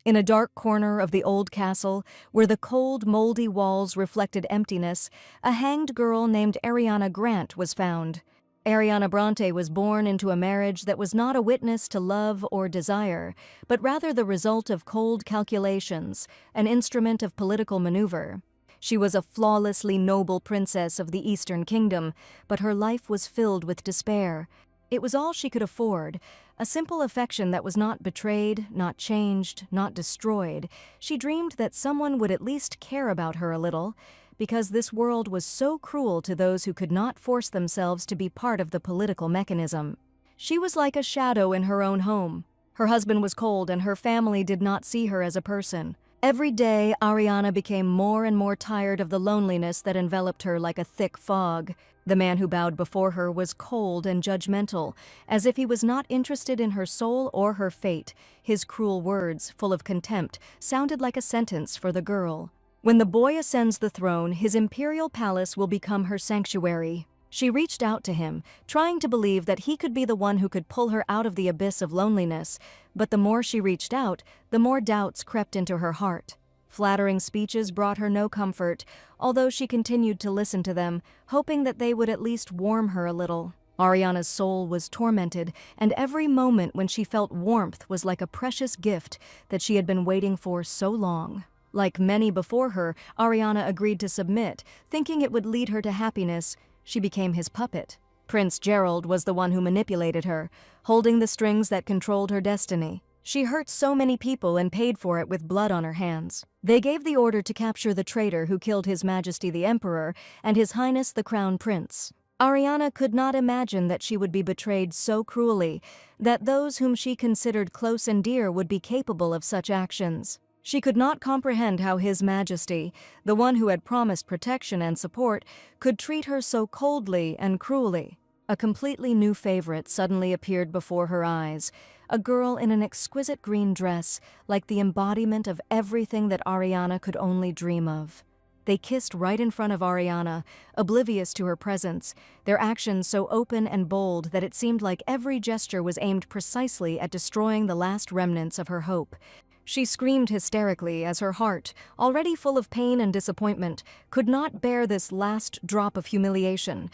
In a dark corner of the old castle, where the cold, moldy walls reflected emptiness, a hanged girl named Ariana Grant was found. Ariana Bronte was born into a marriage that was not a witness to love or desire, but rather the result of cold calculations, an instrument of political maneuver. She was a flawlessly noble princess of the Eastern Kingdom, but her life was filled with despair. It was all she could afford, a simple affection that was not betrayed, not changed, not destroyed. She dreamed that someone would at least care about her a little, because this world was so cruel to those who could not force themselves to be part of the political mechanism. She was like a shadow in her own home. Her husband was cold and her family did not see her as a person. Every day, Ariana became more and more tired of the loneliness that enveloped her like a thick fog. The man who bowed before her was cold and judgmental, as if he was not interested in her soul or her fate. His cruel words, full of contempt, sounded like a sentence for the girl. When the boy ascends the throne, his imperial palace will become her sanctuary. She reached out to him, trying to believe that he could be the one who could pull her out of the abyss of loneliness, but the more she reached out, the more doubts crept into her heart. Flattering speeches brought her no comfort, although she continued to listen to them, hoping that they would at least warm her a little. Ariana's soul was tormented, and every moment when she felt warmth was like a precious gift that she had been waiting for so long. Like many before her, Ariana agreed to submit, thinking it would lead her to happiness. She became his puppet. Prince Gerald was the one who manipulated her, holding the strings that controlled her destiny. She hurt so many people and paid for it with blood on her hands. They gave the order to capture the traitor who killed His Majesty the Emperor and His Highness the Crown Prince. Ariana could not imagine that she would be betrayed so cruelly, that those whom she considered close and dear would be capable of such actions. She could not comprehend how His Majesty, the one who had promised protection and support, could treat her so coldly and cruelly. A completely new favorite suddenly appeared before her eyes, a girl in an exquisite green dress, like the embodiment of everything that Ariana could only dream of. They kissed right in front of Ariana, oblivious to her presence, their actions so open and bold that it seemed like every gesture was aimed precisely at destroying the last remnants of her hope. She screamed hysterically as her heart, already full of pain and disappointment, could not bear this last drop of humiliation.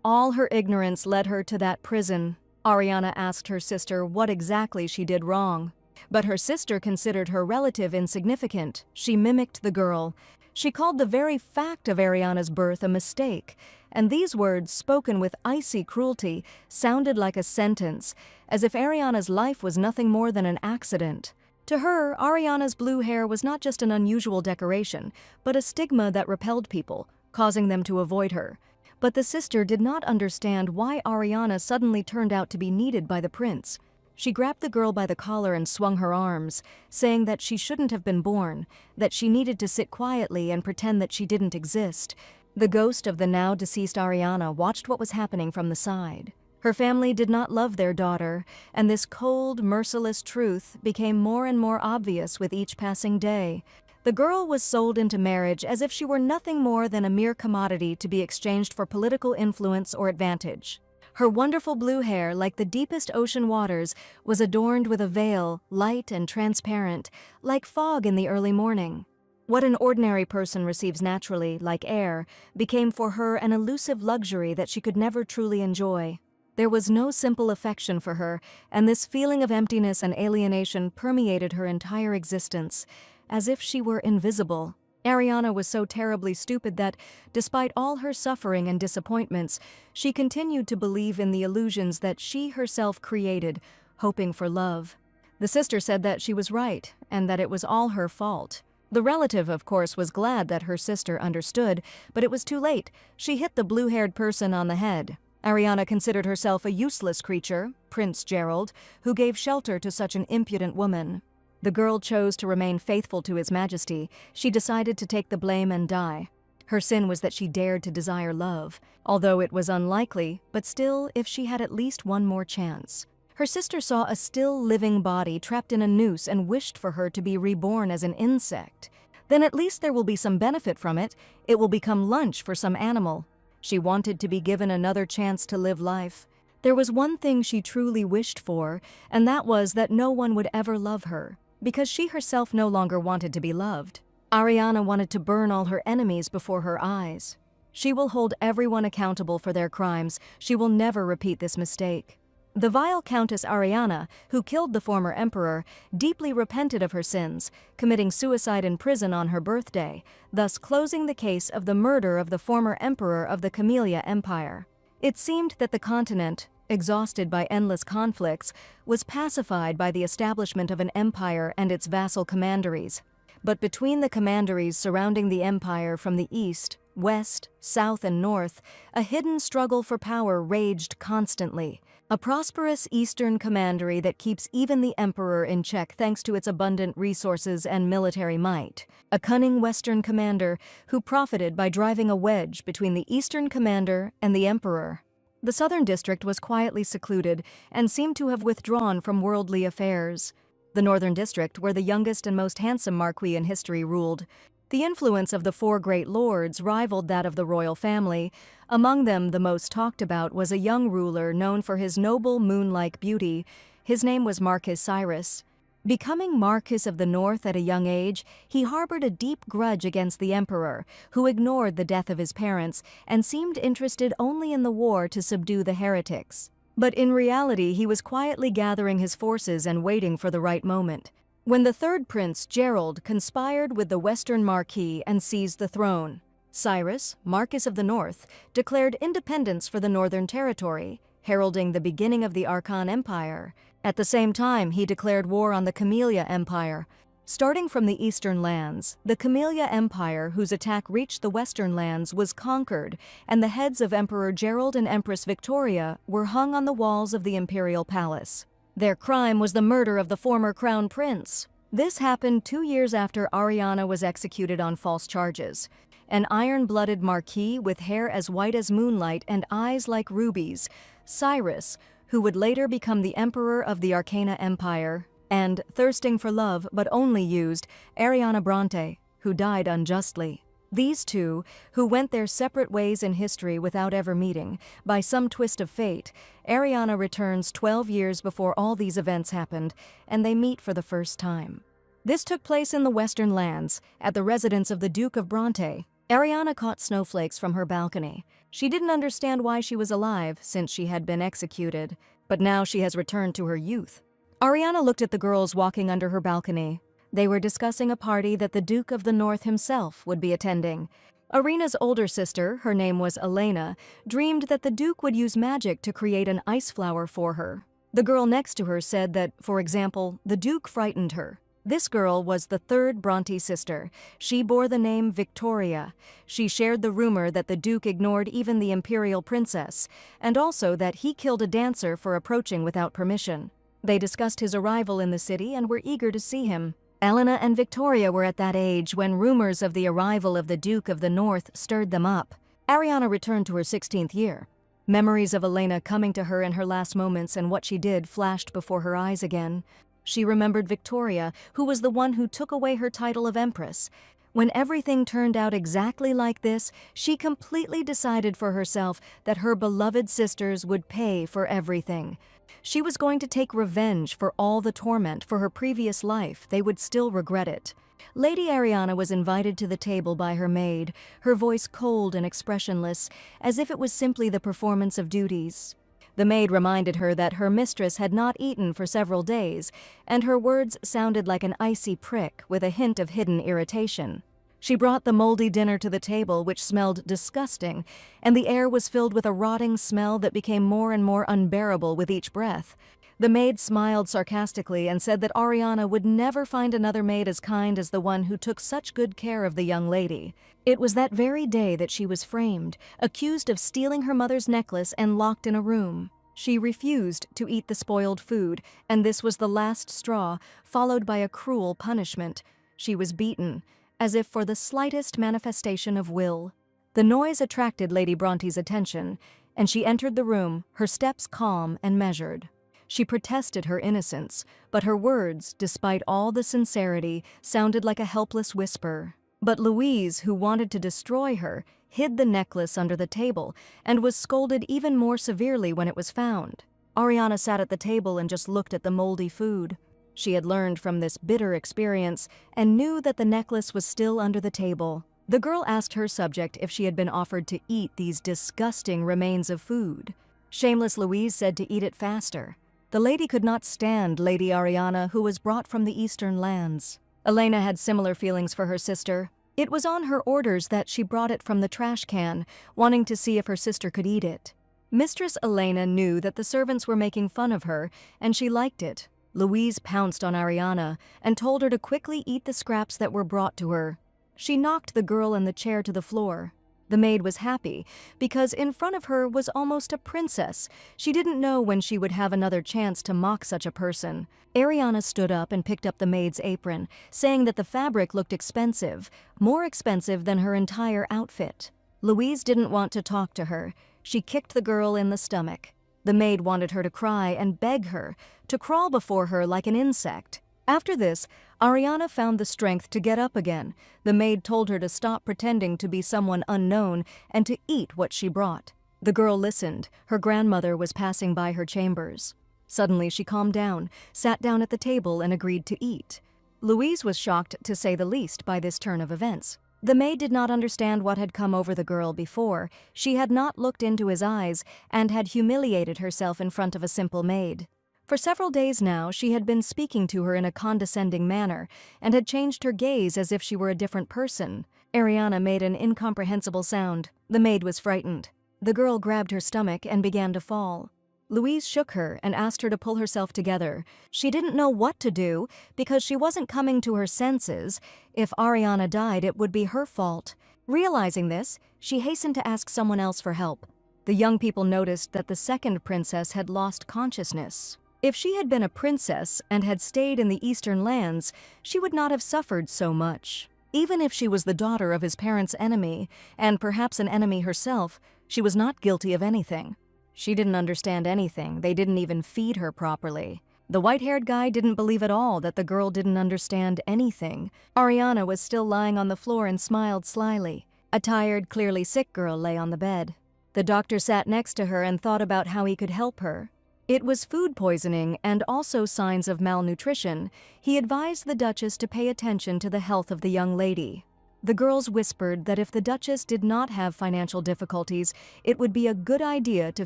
All her ignorance led her to that prison. Ariana asked her sister what exactly she did wrong. But her sister considered her relative insignificant. She mimicked the girl. She called the very fact of Ariana's birth a mistake, and these words, spoken with icy cruelty, sounded like a sentence, as if Ariana's life was nothing more than an accident. To her, Ariana's blue hair was not just an unusual decoration, but a stigma that repelled people, causing them to avoid her. But the sister did not understand why Ariana suddenly turned out to be needed by the prince. She grabbed the girl by the collar and swung her arms, saying that she shouldn't have been born, that she needed to sit quietly and pretend that she didn't exist. The ghost of the now deceased Ariana watched what was happening from the side. Her family did not love their daughter, and this cold, merciless truth became more and more obvious with each passing day. The girl was sold into marriage as if she were nothing more than a mere commodity to be exchanged for political influence or advantage. Her wonderful blue hair, like the deepest ocean waters, was adorned with a veil, light and transparent, like fog in the early morning. What an ordinary person receives naturally, like air, became for her an elusive luxury that she could never truly enjoy. There was no simple affection for her, and this feeling of emptiness and alienation permeated her entire existence, as if she were invisible. Ariana was so terribly stupid that, despite all her suffering and disappointments, she continued to believe in the illusions that she herself created, hoping for love. The sister said that she was right, and that it was all her fault. The relative, of course, was glad that her sister understood, but it was too late. She hit the blue-haired person on the head. Ariana considered herself a useless creature, Prince Gerald, who gave shelter to such an impudent woman. The girl chose to remain faithful to His Majesty. She decided to take the blame and die. Her sin was that she dared to desire love, although it was unlikely, but still, if she had at least one more chance. Her sister saw a still living body trapped in a noose and wished for her to be reborn as an insect. Then at least there will be some benefit from it. It will become lunch for some animal. She wanted to be given another chance to live life. There was one thing she truly wished for, and that was that no one would ever love her. because she herself no longer wanted to be loved. Ariana wanted to burn all her enemies before her eyes. She will hold everyone accountable for their crimes. She will never repeat this mistake. The vile Countess Ariana, who killed the former emperor, deeply repented of her sins, committing suicide in prison on her birthday, thus closing the case of the murder of the former emperor of the Camellia Empire. It seemed that the continent, exhausted by endless conflicts, was pacified by the establishment of an empire and its vassal commanderies. But between the commanderies surrounding the empire from the east, west, south, and north, a hidden struggle for power raged constantly. A prosperous eastern commandery that keeps even the emperor in check thanks to its abundant resources and military might. A cunning western commander who profited by driving a wedge between the eastern commander and the emperor. The southern district was quietly secluded and seemed to have withdrawn from worldly affairs. The northern district, where the youngest and most handsome marquis in history ruled. The influence of the four great lords rivaled that of the royal family. Among them, the most talked about was a young ruler known for his noble moon-like beauty. His name was Marquis Cyrus. Becoming Marquis of the North at a young age, he harbored a deep grudge against the emperor, who ignored the death of his parents and seemed interested only in the war to subdue the heretics. But in reality, he was quietly gathering his forces and waiting for the right moment. When the third prince, Gerald, conspired with the Western Marquis and seized the throne, Cyrus, Marquis of the North, declared independence for the Northern Territory, heralding the beginning of the Archon Empire. At the same time, he declared war on the Camellia Empire. Starting from the eastern lands, the Camellia Empire, whose attack reached the western lands, was conquered, and the heads of Emperor Gerald and Empress Victoria were hung on the walls of the imperial palace. Their crime was the murder of the former crown prince. This happened 2 years after Ariana was executed on false charges. An iron-blooded marquis with hair as white as moonlight and eyes like rubies, Cyrus, who would later become the emperor of the Arcana Empire, and, thirsting for love but only used, Ariana Bronte, who died unjustly. These two, who went their separate ways in history without ever meeting, by some twist of fate, Ariana returns 12 years before all these events happened, and they meet for the first time. This took place in the western lands, at the residence of the Duke of Bronte. Ariana caught snowflakes from her balcony. She didn't understand why she was alive, since she had been executed, but now she has returned to her youth. Ariana looked at the girls walking under her balcony. They were discussing a party that the Duke of the North himself would be attending. Arena's older sister, her name was Elena, dreamed that the Duke would use magic to create an ice flower for her. The girl next to her said that, for example, the Duke frightened her. This girl was the third Bronte sister. She bore the name Victoria. She shared the rumor that the Duke ignored even the imperial princess, and also that he killed a dancer for approaching without permission. They discussed his arrival in the city and were eager to see him. Elena and Victoria were at that age when rumors of the arrival of the Duke of the North stirred them up. Ariana returned to her 16th year. Memories of Elena coming to her in her last moments and what she did flashed before her eyes again. She remembered Victoria, who was the one who took away her title of Empress. When everything turned out exactly like this, she completely decided for herself that her beloved sisters would pay for everything. She was going to take revenge for all the torment for her previous life. They would still regret it. Lady Ariana was invited to the table by her maid, her voice cold and expressionless, as if it was simply the performance of duties. The maid reminded her that her mistress had not eaten for several days, and her words sounded like an icy prick with a hint of hidden irritation. She brought the moldy dinner to the table, which smelled disgusting, and the air was filled with a rotting smell that became more and more unbearable with each breath. The maid smiled sarcastically and said that Ariana would never find another maid as kind as the one who took such good care of the young lady. It was that very day that she was framed, accused of stealing her mother's necklace and locked in a room. She refused to eat the spoiled food, and this was the last straw, followed by a cruel punishment. She was beaten, as if for the slightest manifestation of will. The noise attracted Lady Bronte's attention, and she entered the room, her steps calm and measured. She protested her innocence, but her words, despite all the sincerity, sounded like a helpless whisper. But Louise, who wanted to destroy her, hid the necklace under the table and was scolded even more severely when it was found. Ariana sat at the table and just looked at the moldy food. She had learned from this bitter experience and knew that the necklace was still under the table. The girl asked her subject if she had been offered to eat these disgusting remains of food. Shameless Louise said to eat it faster. The lady could not stand Lady Ariana, who was brought from the eastern lands. Elena had similar feelings for her sister. It was on her orders that she brought it from the trash can, wanting to see if her sister could eat it. Mistress Elena knew that the servants were making fun of her, and she liked it. Louise pounced on Ariana and told her to quickly eat the scraps that were brought to her. She knocked the girl and the chair to the floor. The maid was happy because in front of her was almost a princess. She didn't know when she would have another chance to mock such a person. Ariana stood up and picked up the maid's apron, saying that the fabric looked expensive, more expensive than her entire outfit. Louise didn't want to talk to her. She kicked the girl in the stomach. The maid wanted her to cry and beg her, to crawl before her like an insect. After this, Ariana found the strength to get up again. The maid told her to stop pretending to be someone unknown and to eat what she brought. The girl listened. Her grandmother was passing by her chambers. Suddenly she calmed down, sat down at the table and agreed to eat. Louise was shocked, to say the least, by this turn of events. The maid did not understand what had come over the girl before. She had not looked into his eyes and had humiliated herself in front of a simple maid. For several days now, she had been speaking to her in a condescending manner and had changed her gaze as if she were a different person. Ariana made an incomprehensible sound. The maid was frightened. The girl grabbed her stomach and began to fall. Louise shook her and asked her to pull herself together. She didn't know what to do because she wasn't coming to her senses. If Ariana died, it would be her fault. Realizing this, she hastened to ask someone else for help. The young people noticed that the second princess had lost consciousness. If she had been a princess and had stayed in the eastern lands, she would not have suffered so much. Even if she was the daughter of his parents' enemy, and perhaps an enemy herself, she was not guilty of anything. She didn't understand anything. They didn't even feed her properly. The white-haired guy didn't believe at all that the girl didn't understand anything. Ariana was still lying on the floor and smiled slyly. A tired, clearly sick girl lay on the bed. The doctor sat next to her and thought about how he could help her. It was food poisoning and also signs of malnutrition. He advised the Duchess to pay attention to the health of the young lady. The girls whispered that if the Duchess did not have financial difficulties, it would be a good idea to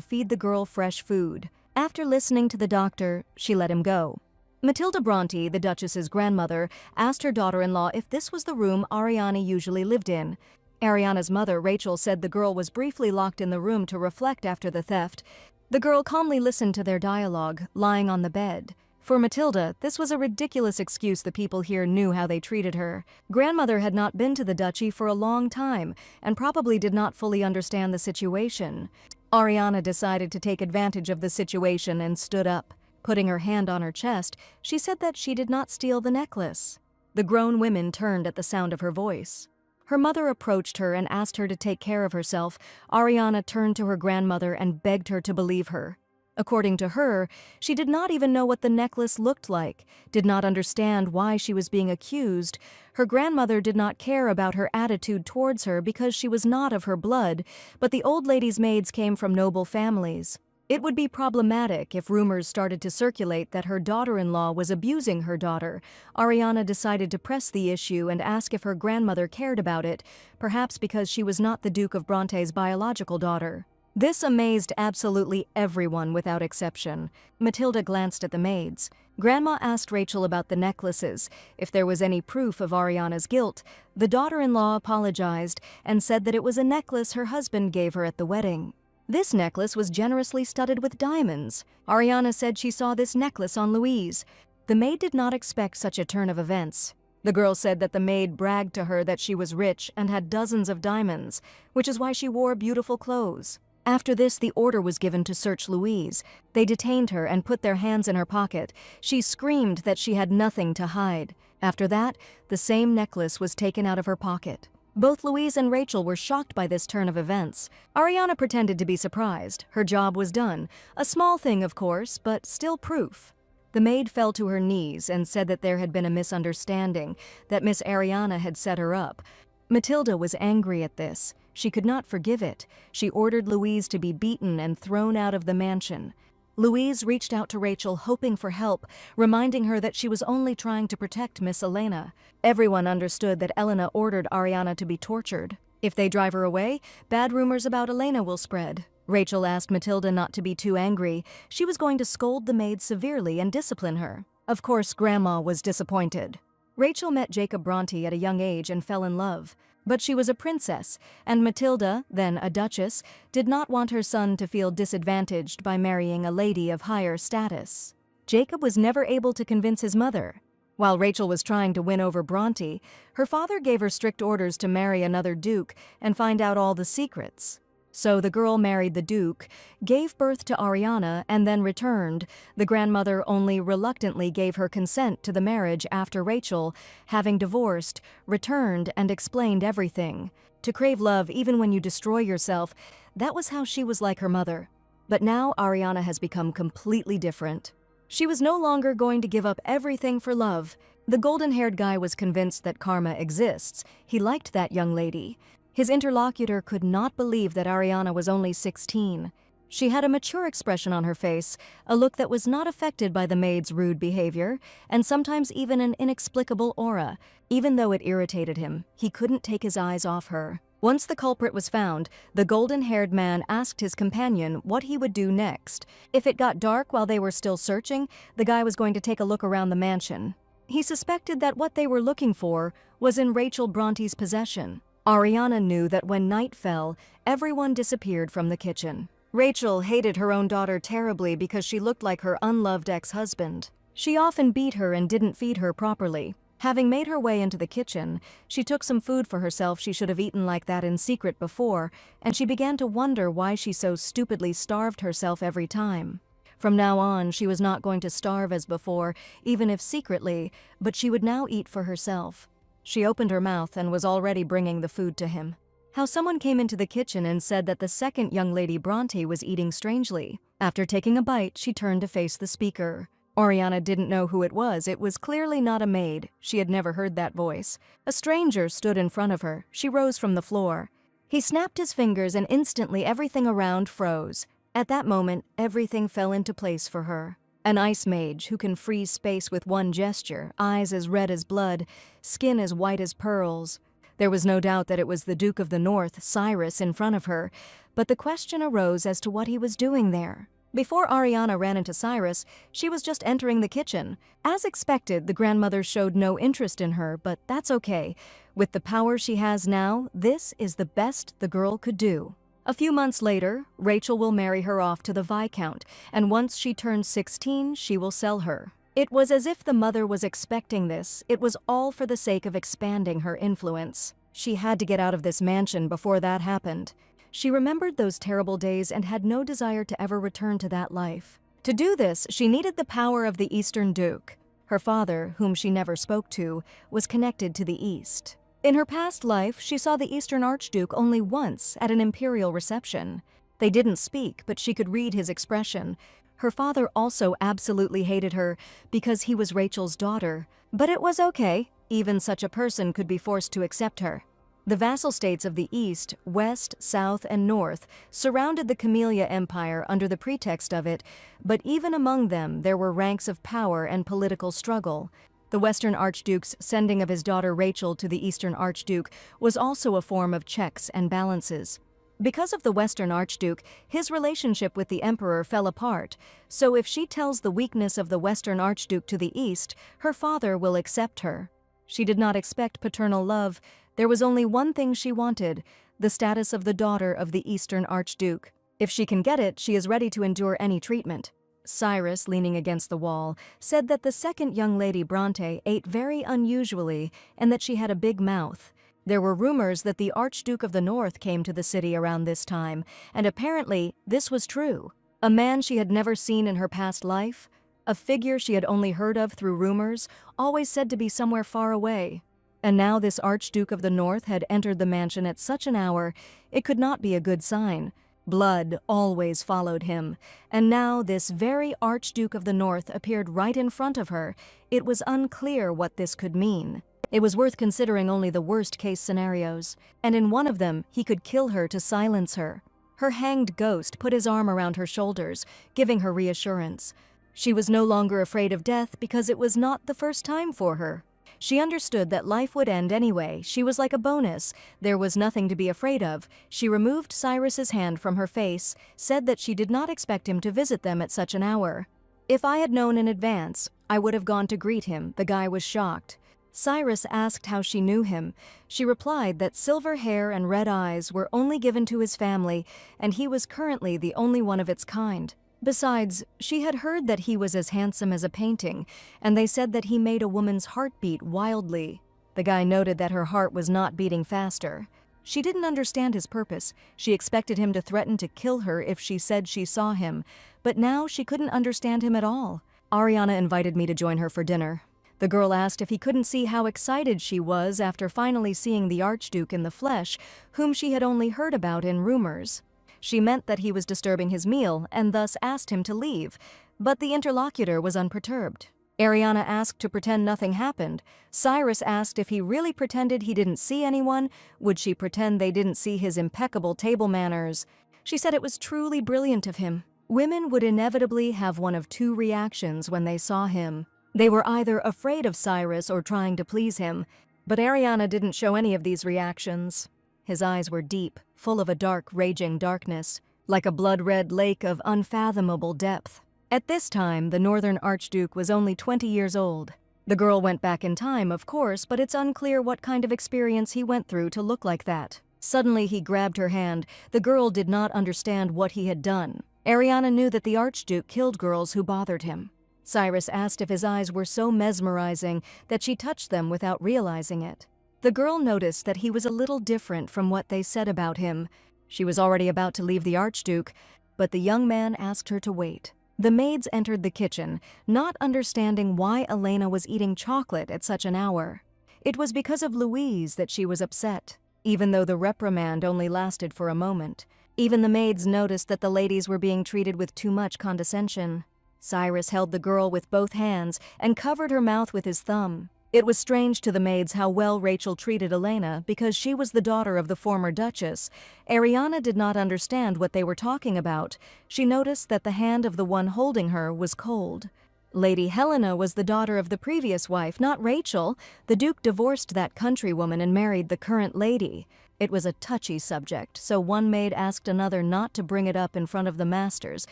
feed the girl fresh food. After listening to the doctor, she let him go. Matilda Bronte, the Duchess's grandmother, asked her daughter-in-law if this was the room Ariana usually lived in. Ariana's mother, Rachel, said the girl was briefly locked in the room to reflect after the theft. The girl calmly listened to their dialogue, lying on the bed. For Matilda, this was a ridiculous excuse. The people here knew how they treated her. Grandmother had not been to the duchy for a long time and probably did not fully understand the situation. Ariana decided to take advantage of the situation and stood up. Putting her hand on her chest, she said that she did not steal the necklace. The grown women turned at the sound of her voice. Her mother approached her and asked her to take care of herself. Ariana turned to her grandmother and begged her to believe her. According to her, she did not even know what the necklace looked like, did not understand why she was being accused. Her grandmother did not care about her attitude towards her because she was not of her blood, but the old lady's maids came from noble families. It would be problematic if rumors started to circulate that her daughter-in-law was abusing her daughter. Ariana decided to press the issue and ask if her grandmother cared about it, perhaps because she was not the Duke of Bronte's biological daughter. This amazed absolutely everyone without exception. Matilda glanced at the maids. Grandma asked Rachel about the necklaces, if there was any proof of Ariana's guilt. The daughter-in-law apologized and said that it was a necklace her husband gave her at the wedding. This necklace was generously studded with diamonds. Ariana said she saw this necklace on Louise. The maid did not expect such a turn of events. The girl said that the maid bragged to her that she was rich and had dozens of diamonds, which is why she wore beautiful clothes. After this, the order was given to search Louise. They detained her and put their hands in her pocket. She screamed that she had nothing to hide. After that, the same necklace was taken out of her pocket. Both Louise and Rachel were shocked by this turn of events. Ariana pretended to be surprised. Her job was done. A small thing, of course, but still proof. The maid fell to her knees and said that there had been a misunderstanding, that Miss Ariana had set her up. Matilda was angry at this. She could not forgive it. She ordered Louise to be beaten and thrown out of the mansion. Louise reached out to Rachel hoping for help, reminding her that she was only trying to protect Miss Elena. Everyone understood that Elena ordered Ariana to be tortured. If they drive her away, bad rumors about Elena will spread. Rachel asked Matilda not to be too angry. She was going to scold the maid severely and discipline her. Of course, Grandma was disappointed. Rachel met Jacob Bronte at a young age and fell in love. But she was a princess, and Matilda, then a duchess, did not want her son to feel disadvantaged by marrying a lady of higher status. Jacob was never able to convince his mother. While Rachel was trying to win over Bronte, her father gave her strict orders to marry another duke and find out all the secrets. So the girl married the duke, gave birth to Ariana, and then returned. The grandmother only reluctantly gave her consent to the marriage after Rachel, having divorced, returned and explained everything. To crave love even when you destroy yourself, that was how she was like her mother. But now Ariana has become completely different. She was no longer going to give up everything for love. The golden-haired guy was convinced that karma exists. He liked that young lady. His interlocutor could not believe that Ariana was only 16. She had a mature expression on her face, a look that was not affected by the maid's rude behavior, and sometimes even an inexplicable aura. Even though it irritated him, he couldn't take his eyes off her. Once the culprit was found, the golden-haired man asked his companion what he would do next. If it got dark while they were still searching, the guy was going to take a look around the mansion. He suspected that what they were looking for was in Rachel Bronte's possession. Ariana knew that when night fell, everyone disappeared from the kitchen. Rachel hated her own daughter terribly because she looked like her unloved ex-husband. She often beat her and didn't feed her properly. Having made her way into the kitchen, she took some food for herself she should have eaten like that in secret before, and she began to wonder why she so stupidly starved herself every time. From now on, she was not going to starve as before, even if secretly, but she would now eat for herself. She opened her mouth and was already bringing the food to him. How someone came into the kitchen and said that the second young lady Bronte was eating strangely. After taking a bite, she turned to face the speaker. Ariana didn't know who it was. It was clearly not a maid. She had never heard that voice. A stranger stood in front of her. She rose from the floor. He snapped his fingers and instantly everything around froze. At that moment, everything fell into place for her. An ice mage who can freeze space with one gesture, eyes as red as blood, skin as white as pearls. There was no doubt that it was the Duke of the North, Cyrus, in front of her, but the question arose as to what he was doing there. Before Ariana ran into Cyrus, she was just entering the kitchen. As expected, the grandmother showed no interest in her, but that's okay. With the power she has now, this is the best the girl could do. A few months later, Rachel will marry her off to the Viscount, and once she turns 16, she will sell her. It was as if the mother was expecting this. It was all for the sake of expanding her influence. She had to get out of this mansion before that happened. She remembered those terrible days and had no desire to ever return to that life. To do this, she needed the power of the Eastern Duke. Her father, whom she never spoke to, was connected to the East. In her past life, she saw the Eastern Archduke only once at an imperial reception. They didn't speak, but she could read his expression. Her father also absolutely hated her because he was Rachel's daughter. But it was okay. Even such a person could be forced to accept her. The vassal states of the East, West, South, and North surrounded the Camellia Empire under the pretext of it, but even among them there were ranks of power and political struggle. The Western Archduke's sending of his daughter Rachel to the Eastern Archduke was also a form of checks and balances. Because of the Western Archduke, his relationship with the Emperor fell apart, so if she tells the weakness of the Western Archduke to the East, her father will accept her. She did not expect paternal love. There was only one thing she wanted, the status of the daughter of the Eastern Archduke. If she can get it, she is ready to endure any treatment. Cyrus, leaning against the wall, said that the second young lady Bronte ate very unusually and that she had a big mouth. There were rumors that the Archduke of the North came to the city around this time, and apparently this was true. A man she had never seen in her past life, a figure she had only heard of through rumors, always said to be somewhere far away. And now this Archduke of the North had entered the mansion at such an hour, it could not be a good sign. Blood always followed him, and now this very Archduke of the North appeared right in front of her. It was unclear what this could mean. It was worth considering only the worst-case scenarios, and in one of them he could kill her to silence her. Her hanged ghost put his arm around her shoulders, giving her reassurance. She was no longer afraid of death because it was not the first time for her. She understood that life would end anyway. She was like a bonus. There was nothing to be afraid of. She removed Cyrus's hand from her face, said that she did not expect him to visit them at such an hour. If I had known in advance, I would have gone to greet him. The guy was shocked. Cyrus asked how she knew him. She replied that silver hair and red eyes were only given to his family, and he was currently the only one of its kind. Besides, she had heard that he was as handsome as a painting, and they said that he made a woman's heart beat wildly. The guy noted that her heart was not beating faster. She didn't understand his purpose. She expected him to threaten to kill her if she said she saw him, but now she couldn't understand him at all. Ariana invited me to join her for dinner. The girl asked if he couldn't see how excited she was after finally seeing the Archduke in the flesh, whom she had only heard about in rumors. She meant that he was disturbing his meal and thus asked him to leave, but the interlocutor was unperturbed. Ariana asked to pretend nothing happened. Cyrus asked if he really pretended he didn't see anyone, would she pretend they didn't see his impeccable table manners? She said it was truly brilliant of him. Women would inevitably have one of two reactions when they saw him. They were either afraid of Cyrus or trying to please him, but Ariana didn't show any of these reactions. His eyes were deep, full of a dark, raging darkness, like a blood-red lake of unfathomable depth. At this time, the Northern Archduke was only 20 years old. The girl went back in time, of course, but it's unclear what kind of experience he went through to look like that. Suddenly, he grabbed her hand. The girl did not understand what he had done. Ariana knew that the Archduke killed girls who bothered him. Cyrus asked if his eyes were so mesmerizing that she touched them without realizing it. The girl noticed that he was a little different from what they said about him. She was already about to leave the Archduke, but the young man asked her to wait. The maids entered the kitchen, not understanding why Elena was eating chocolate at such an hour. It was because of Louise that she was upset, even though the reprimand only lasted for a moment. Even the maids noticed that the ladies were being treated with too much condescension. Cyrus held the girl with both hands and covered her mouth with his thumb. It was strange to the maids how well Rachel treated Elena because she was the daughter of the former Duchess. Ariana did not understand what they were talking about. She noticed that the hand of the one holding her was cold. Lady Helena was the daughter of the previous wife, not Rachel. The Duke divorced that countrywoman and married the current lady. It was a touchy subject, so one maid asked another not to bring it up in front of the masters.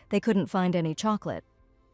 They couldn't find any chocolate.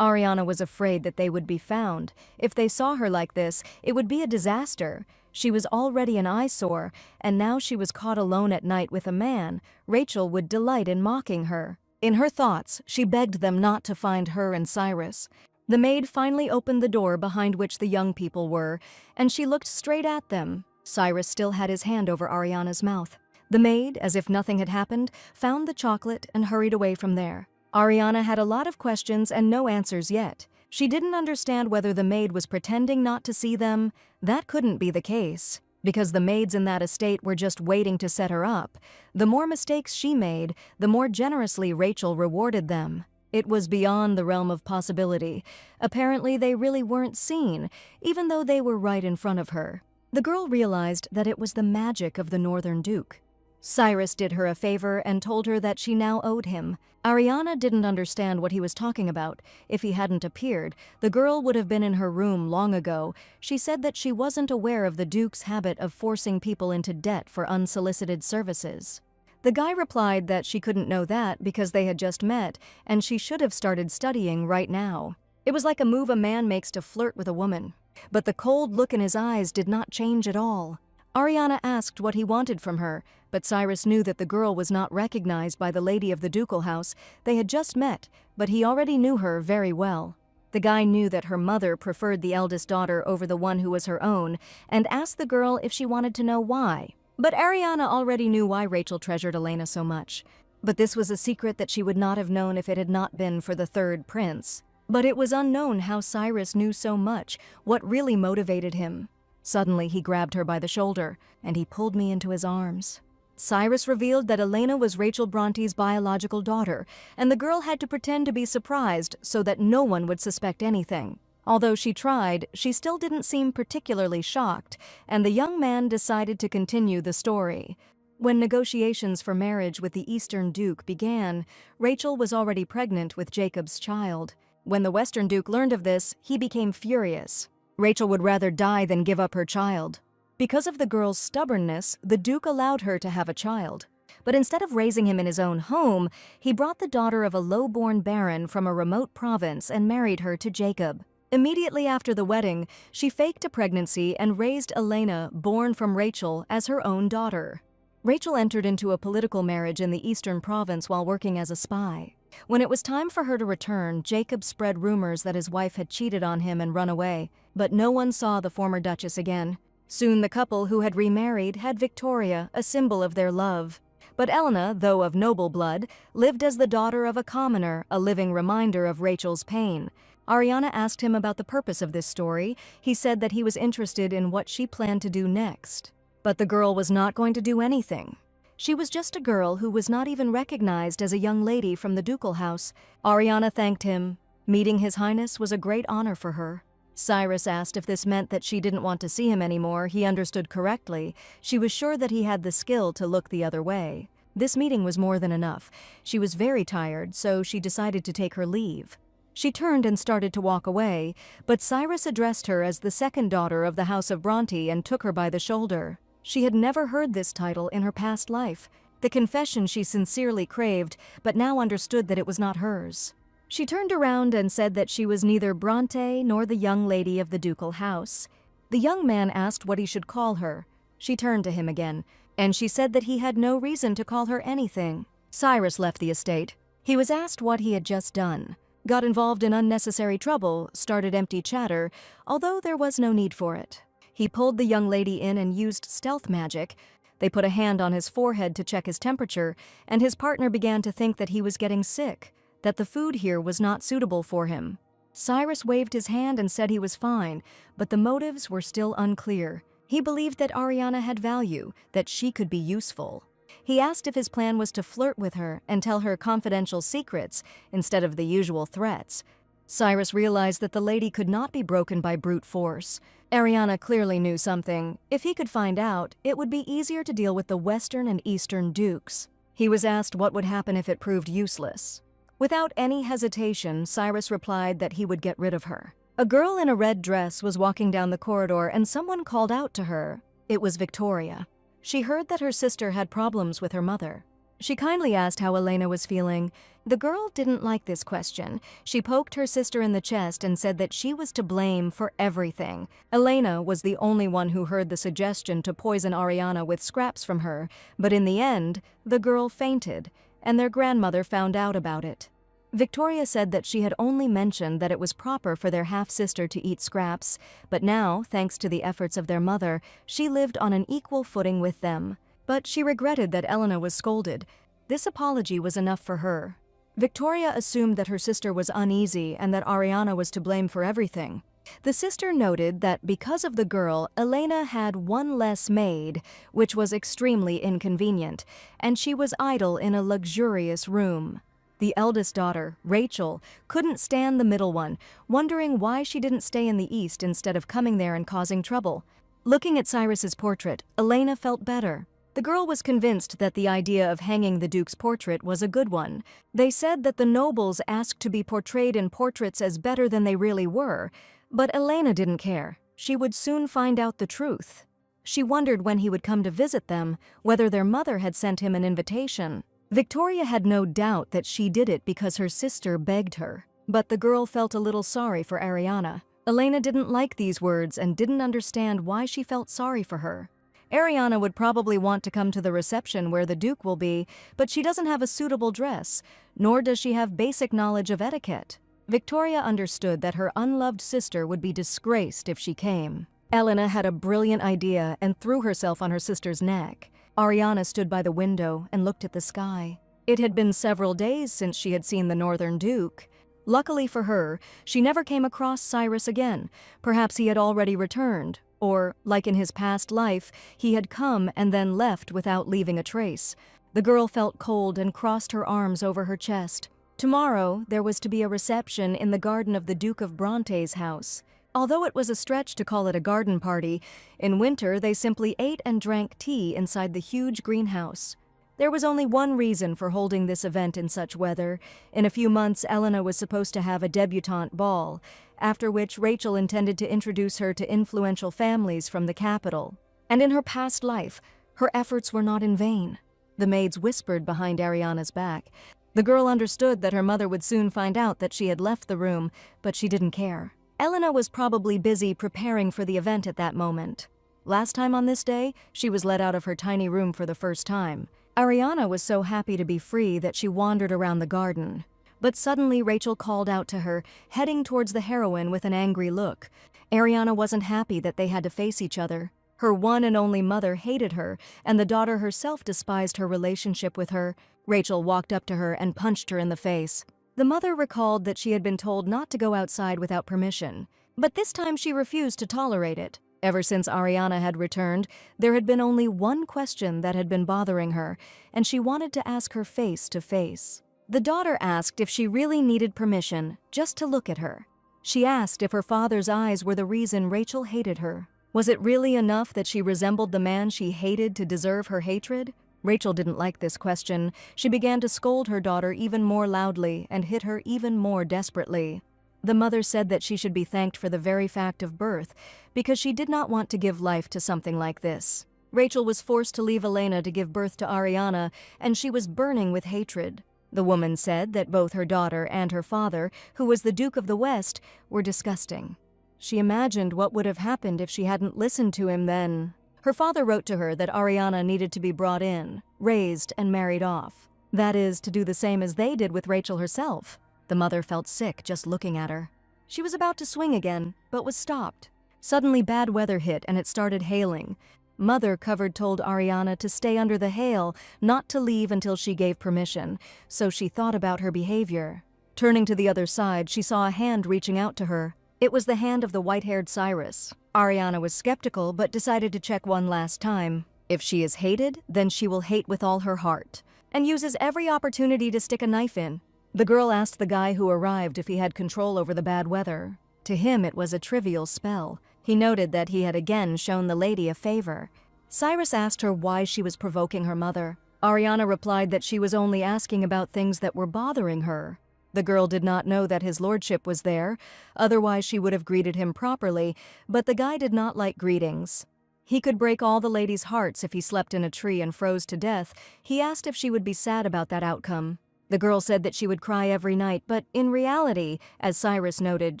Ariana was afraid that they would be found. If they saw her like this, it would be a disaster. She was already an eyesore, and now she was caught alone at night with a man. Rachel would delight in mocking her. In her thoughts, she begged them not to find her and Cyrus. The maid finally opened the door behind which the young people were, and she looked straight at them. Cyrus still had his hand over Ariana's mouth. The maid, as if nothing had happened, found the chocolate and hurried away from there. Ariana had a lot of questions and no answers yet. She didn't understand whether the maid was pretending not to see them. That couldn't be the case, because the maids in that estate were just waiting to set her up. The more mistakes she made, the more generously Rachel rewarded them. It was beyond the realm of possibility. Apparently, they really weren't seen, even though they were right in front of her. The girl realized that it was the magic of the Northern Duke. Cyrus did her a favor and told her that she now owed him. Ariana didn't understand what he was talking about. If he hadn't appeared, the girl would have been in her room long ago. She said that she wasn't aware of the Duke's habit of forcing people into debt for unsolicited services. The guy replied that she couldn't know that because they had just met, and she should have started studying right now. It was like a move a man makes to flirt with a woman. But the cold look in his eyes did not change at all. Ariana asked what he wanted from her, but Cyrus knew that the girl was not recognized by the lady of the ducal house. They had just met, but he already knew her very well. The guy knew that her mother preferred the eldest daughter over the one who was her own, and asked the girl if she wanted to know why. But Ariana already knew why Rachel treasured Elena so much. But this was a secret that she would not have known if it had not been for the third prince. But it was unknown how Cyrus knew so much, what really motivated him. Suddenly, he grabbed her by the shoulder, and he pulled me into his arms. Cyrus revealed that Elena was Rachel Bronte's biological daughter, and the girl had to pretend to be surprised so that no one would suspect anything. Although she tried, she still didn't seem particularly shocked, and the young man decided to continue the story. When negotiations for marriage with the Eastern Duke began, Rachel was already pregnant with Jacob's child. When the Western Duke learned of this, he became furious. Rachel would rather die than give up her child. Because of the girl's stubbornness, the Duke allowed her to have a child. But instead of raising him in his own home, he brought the daughter of a low-born baron from a remote province and married her to Jacob. Immediately after the wedding, she faked a pregnancy and raised Elena, born from Rachel, as her own daughter. Rachel entered into a political marriage in the eastern province while working as a spy. When it was time for her to return, Jacob spread rumors that his wife had cheated on him and run away, but no one saw the former duchess again. Soon the couple, who had remarried, had Victoria, a symbol of their love. But Elena, though of noble blood, lived as the daughter of a commoner, a living reminder of Rachel's pain. Ariana asked him about the purpose of this story. He said that he was interested in what she planned to do next. But the girl was not going to do anything. She was just a girl who was not even recognized as a young lady from the ducal house. Ariana thanked him. Meeting His Highness was a great honor for her. Cyrus asked if this meant that she didn't want to see him anymore. He understood correctly. She was sure that he had the skill to look the other way. This meeting was more than enough. She was very tired, so she decided to take her leave. She turned and started to walk away, but Cyrus addressed her as the second daughter of the House of Bronte and took her by the shoulder. She had never heard this title in her past life, the confession she sincerely craved, but now understood that it was not hers. She turned around and said that she was neither Bronte nor the young lady of the ducal house. The young man asked what he should call her. She turned to him again, and she said that he had no reason to call her anything. Cyrus left the estate. He was asked what he had just done. Got involved in unnecessary trouble, started empty chatter, although there was no need for it. He pulled the young lady in and used stealth magic. They put a hand on his forehead to check his temperature, and his partner began to think that he was getting sick, that the food here was not suitable for him. Cyrus waved his hand and said he was fine, but the motives were still unclear. He believed that Ariana had value, that she could be useful. He asked if his plan was to flirt with her and tell her confidential secrets instead of the usual threats. Cyrus realized that the lady could not be broken by brute force. Ariana clearly knew something. If he could find out, it would be easier to deal with the Western and Eastern dukes. He was asked what would happen if it proved useless. Without any hesitation, Cyrus replied that he would get rid of her. A girl in a red dress was walking down the corridor and someone called out to her. It was Victoria. She heard that her sister had problems with her mother. She kindly asked how Elena was feeling. The girl didn't like this question. She poked her sister in the chest and said that she was to blame for everything. Elena was the only one who heard the suggestion to poison Ariana with scraps from her, but in the end, the girl fainted, and their grandmother found out about it. Victoria said that she had only mentioned that it was proper for their half-sister to eat scraps, but now, thanks to the efforts of their mother, she lived on an equal footing with them. But she regretted that Elena was scolded. This apology was enough for her. Victoria assumed that her sister was uneasy and that Ariana was to blame for everything. The sister noted that because of the girl, Elena had one less maid, which was extremely inconvenient, and she was idle in a luxurious room. The eldest daughter, Rachel, couldn't stand the middle one, wondering why she didn't stay in the East instead of coming there and causing trouble. Looking at Cyrus's portrait, Elena felt better. The girl was convinced that the idea of hanging the Duke's portrait was a good one. They said that the nobles asked to be portrayed in portraits as better than they really were, but Elena didn't care. She would soon find out the truth. She wondered when he would come to visit them, whether their mother had sent him an invitation. Victoria had no doubt that she did it because her sister begged her, but the girl felt a little sorry for Ariana. Elena didn't like these words and didn't understand why she felt sorry for her. Ariana would probably want to come to the reception where the Duke will be, but she doesn't have a suitable dress, nor does she have basic knowledge of etiquette. Victoria understood that her unloved sister would be disgraced if she came. Elena had a brilliant idea and threw herself on her sister's neck. Ariana stood by the window and looked at the sky. It had been several days since she had seen the Northern Duke. Luckily for her, she never came across Cyrus again. Perhaps he had already returned. Or, like in his past life, he had come and then left without leaving a trace. The girl felt cold and crossed her arms over her chest. Tomorrow, there was to be a reception in the garden of the Duke of Bronte's house. Although it was a stretch to call it a garden party, in winter they simply ate and drank tea inside the huge greenhouse. There was only one reason for holding this event in such weather. In a few months, Elena was supposed to have a debutante ball, after which Rachel intended to introduce her to influential families from the capital. And in her past life, her efforts were not in vain. The maids whispered behind Ariana's back. The girl understood that her mother would soon find out that she had left the room, but she didn't care. Elena was probably busy preparing for the event at that moment. Last time on this day, she was let out of her tiny room for the first time. Ariana was so happy to be free that she wandered around the garden. But suddenly Rachel called out to her, heading towards the heroine with an angry look. Ariana wasn't happy that they had to face each other. Her one and only mother hated her, and the daughter herself despised her relationship with her. Rachel walked up to her and punched her in the face. The mother recalled that she had been told not to go outside without permission, but this time she refused to tolerate it. Ever since Ariana had returned, there had been only one question that had been bothering her, and she wanted to ask her face to face. The daughter asked if she really needed permission just to look at her. She asked if her father's eyes were the reason Rachel hated her. Was it really enough that she resembled the man she hated to deserve her hatred? Rachel didn't like this question. She began to scold her daughter even more loudly and hit her even more desperately. The mother said that she should be thanked for the very fact of birth, because she did not want to give life to something like this. Rachel was forced to leave Elena to give birth to Ariana, and she was burning with hatred. The woman said that both her daughter and her father, who was the Duke of the West, were disgusting. She imagined what would have happened if she hadn't listened to him then. Her father wrote to her that Ariana needed to be brought in, raised, and married off. That is, to do the same as they did with Rachel herself. The mother felt sick just looking at her. She was about to swing again, but was stopped. Suddenly bad weather hit and it started hailing. Mother Covered told Ariana to stay under the hail, not to leave until she gave permission, so she thought about her behavior. Turning to the other side, she saw a hand reaching out to her. It was the hand of the white-haired Cyrus. Ariana was skeptical but decided to check one last time. If she is hated, then she will hate with all her heart, and uses every opportunity to stick a knife in. The girl asked the guy who arrived if he had control over the bad weather. To him it was a trivial spell. He noted that he had again shown the lady a favor. Cyrus asked her why she was provoking her mother. Ariana replied that she was only asking about things that were bothering her. The girl did not know that his lordship was there, otherwise she would have greeted him properly, but the guy did not like greetings. He could break all the ladies' hearts if he slept in a tree and froze to death. He asked if she would be sad about that outcome. The girl said that she would cry every night, but in reality, as Cyrus noted,